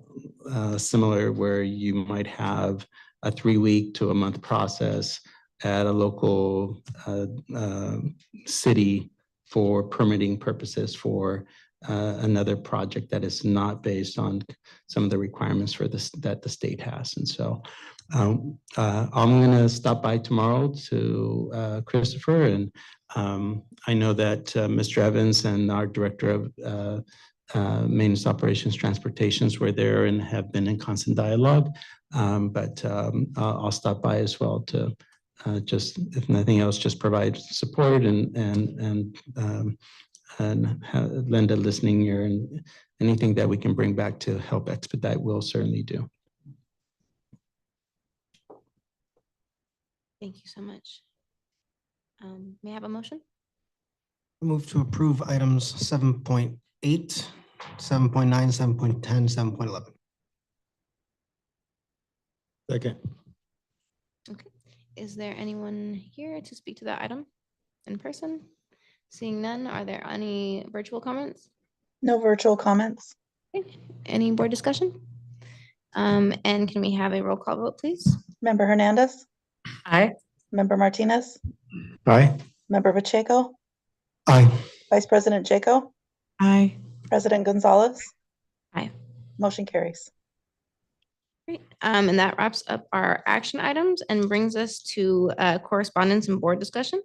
similar where you might have a 3-week to a month process at a local city for permitting purposes for another project that is not based on some of the requirements for this that the state has. And so I'm going to stop by tomorrow to Christopher, and I know that Mr. Evans and our director of maintenance operations transportations were there and have been in constant dialogue. But I'll stop by as well to just, if nothing else, just provide support and have lend a listening ear, and anything that we can bring back to help expedite, we'll certainly do. Thank you so much. May I have a motion? Move to approve items 7.8, 7.9, 7.10, 7.11. Second. Okay. Is there anyone here to speak to that item in person? Seeing none, are there any virtual comments? No virtual comments. Okay. Any board discussion? And can we have a roll call vote, please? Member Hernandez. Aye. Member Martinez. Aye. Member Pacheco. Aye. Vice President Jaco. Aye. President Gonzalez. Aye. Motion carries. Great. And that wraps up our action items and brings us to correspondence and board discussion.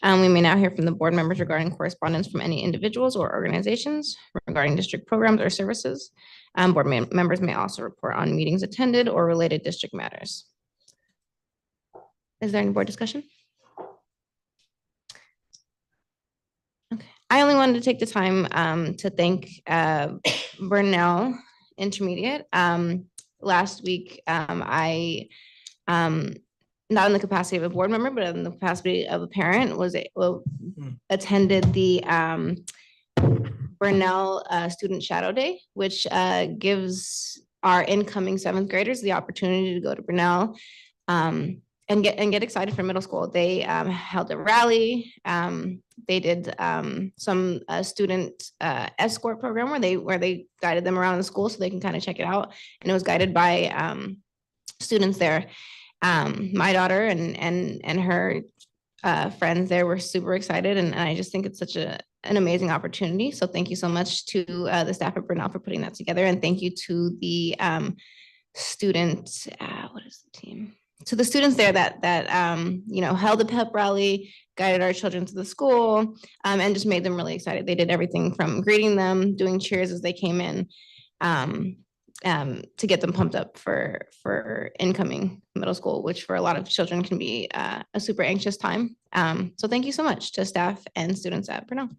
We may now hear from the board members regarding correspondence from any individuals or organizations regarding district programs or services. Board members may also report on meetings attended or related district matters. Is there any board discussion? Okay. I only wanted to take the time to thank Burnell Intermediate. Last week, I, not in the capacity of a board member, but in the capacity of a parent, attended the Burnell Student Shadow Day, which gives our incoming 7th graders the opportunity to go to Burnell and get excited for middle school. They held a rally. They did some student escort program where they guided them around the school so they can kind of check it out. And it was guided by students there. My daughter and her friends there were super excited, and I just think it's such an amazing opportunity. So thank you so much to the staff at Burnell for putting that together, and thank you to the student, what is the team? To the students there that held the pep rally, guided our children to the school, and just made them really excited. They did everything from greeting them, doing cheers as they came in, to get them pumped up for incoming middle school, which for a lot of children can be a super anxious time. So thank you so much to staff and students at Burnell.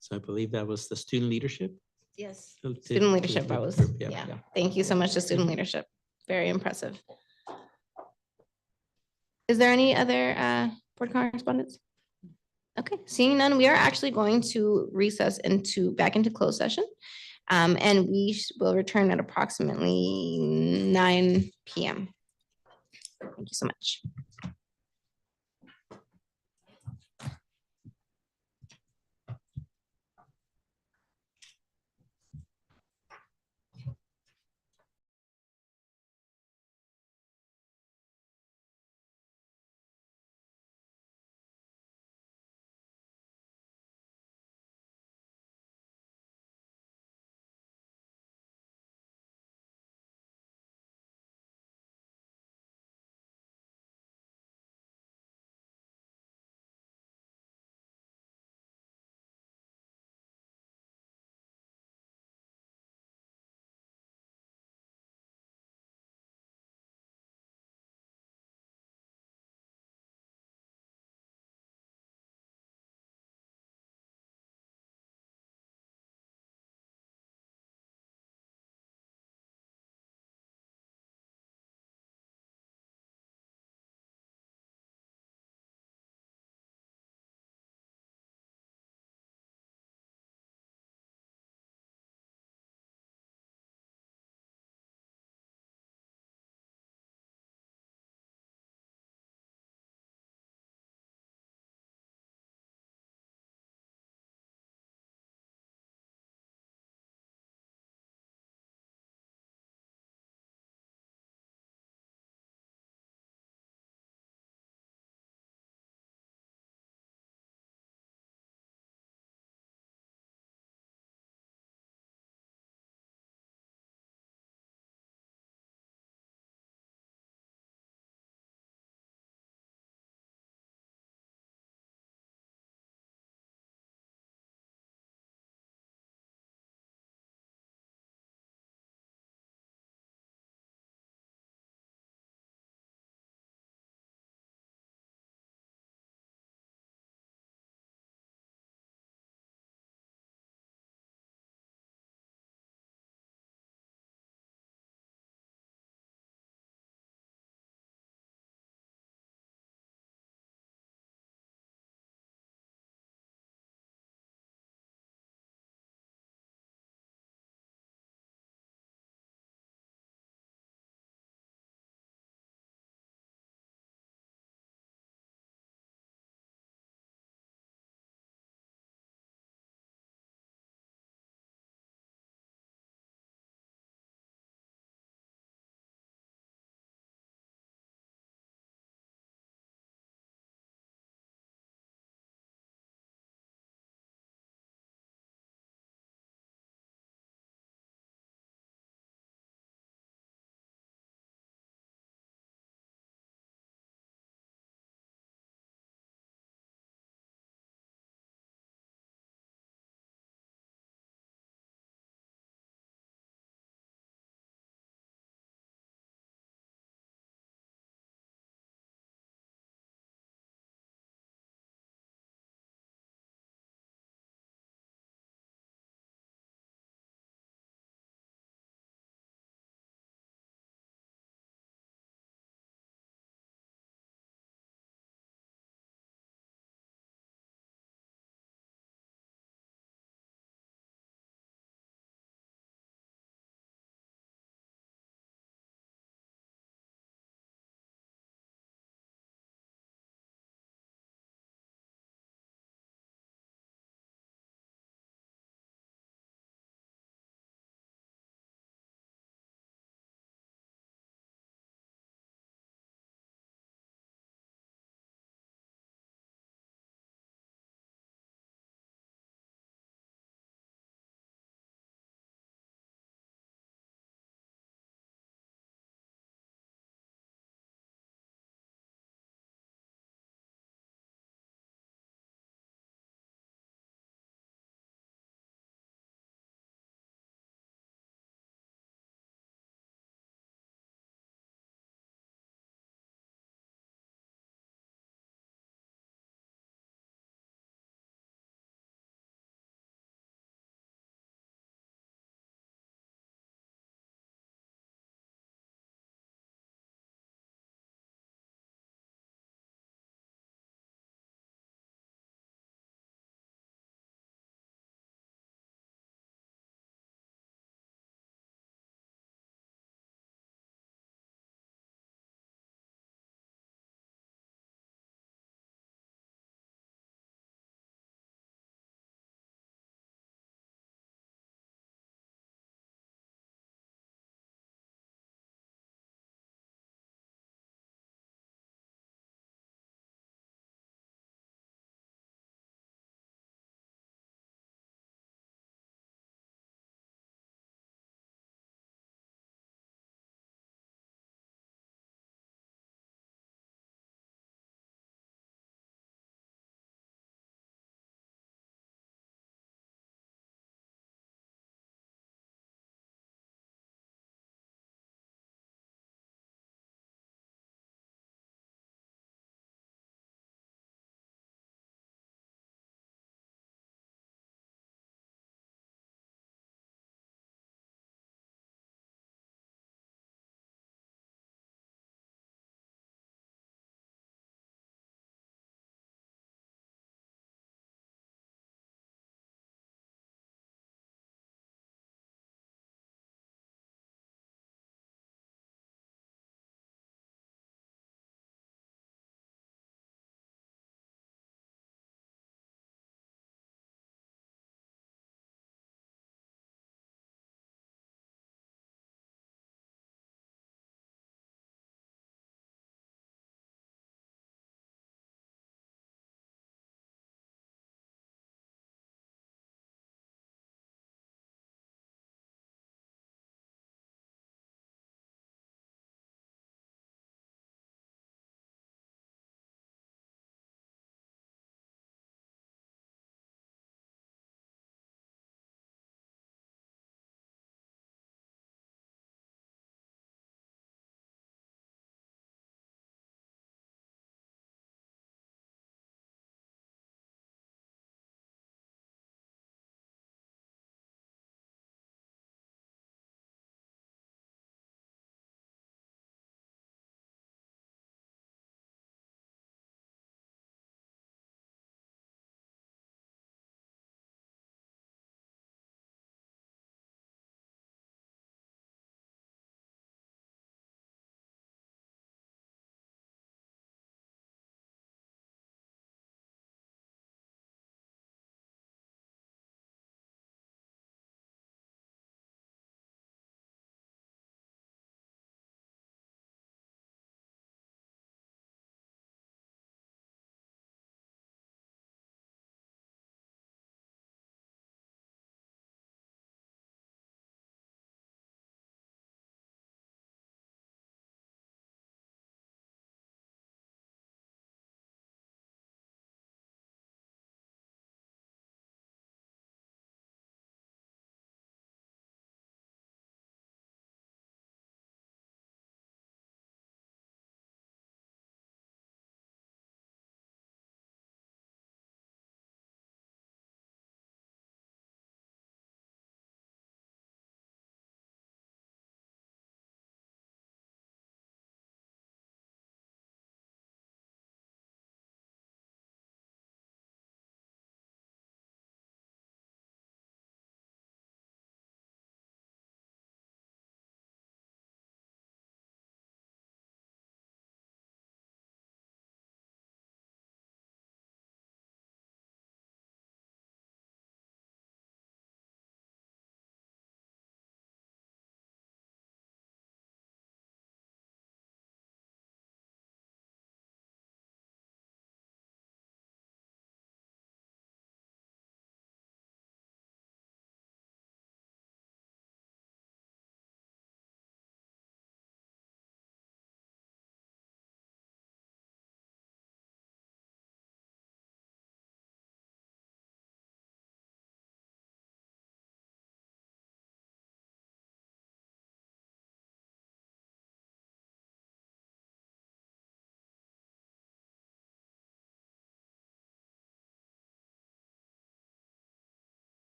So I believe that was the student leadership. Yes. Oh, did- Student leadership, I was, group, yeah. Thank you so much to student leadership. Very impressive. Is there any other board correspondence? Okay, seeing none, we are actually going to recess back into closed session. And we will return at approximately 9 p.m. Thank you so much.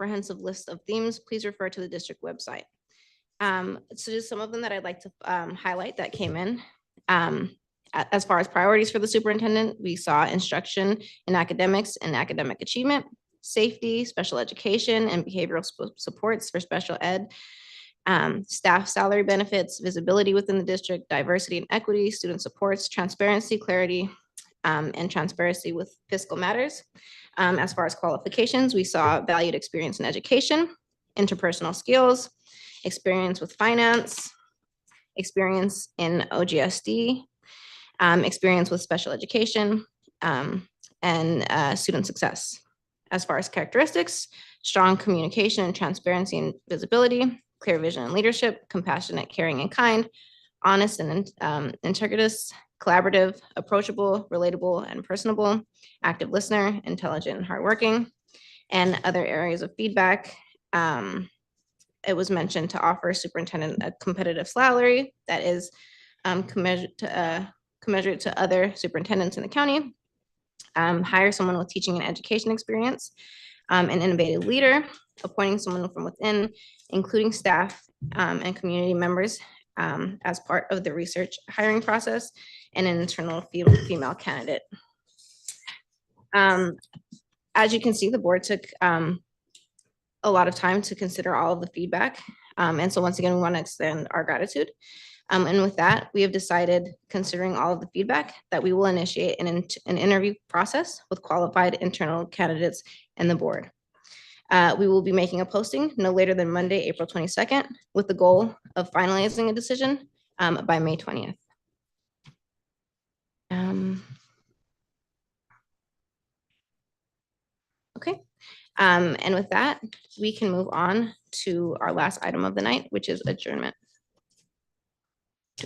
comprehensive list of themes, please refer to the district website. So just some of them that I'd like to highlight that came in. As far as priorities for the superintendent, we saw instruction in academics and academic achievement, safety, special education, and behavioral supports for special ed, staff salary benefits, visibility within the district, diversity and equity, student supports, transparency, clarity, and transparency with fiscal matters. As far as qualifications, we saw valued experience in education, interpersonal skills, experience with finance, experience in OGSD, experience with special education, and student success. As far as characteristics, strong communication and transparency and visibility, clear vision and leadership, compassionate, caring, and kind, honest and integritous, collaborative, approachable, relatable, and personable, active listener, intelligent, and hardworking, and other areas of feedback. It was mentioned to offer superintendent a competitive salary that is commensurate to other superintendents in the county. Hire someone with teaching and education experience, an innovative leader, appointing someone from within, including staff and community members as part of the research hiring process, and an internal female candidate. As you can see, the board took a lot of time to consider all of the feedback. And so once again, we want to extend our gratitude. And with that, we have decided, considering all of the feedback, that we will initiate an interview process with qualified internal candidates and the board. We will be making a posting no later than Monday, April 22nd, with the goal of finalizing a decision by May 20th. Okay. And with that, we can move on to our last item of the night, which is adjournment.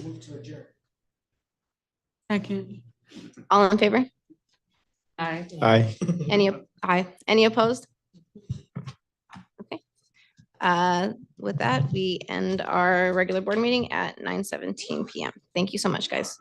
Move to adjourn. Second. All in favor? Aye. Aye. Any opposed? Okay. With that, we end our regular board meeting at 9:17 p.m. Thank you so much, guys.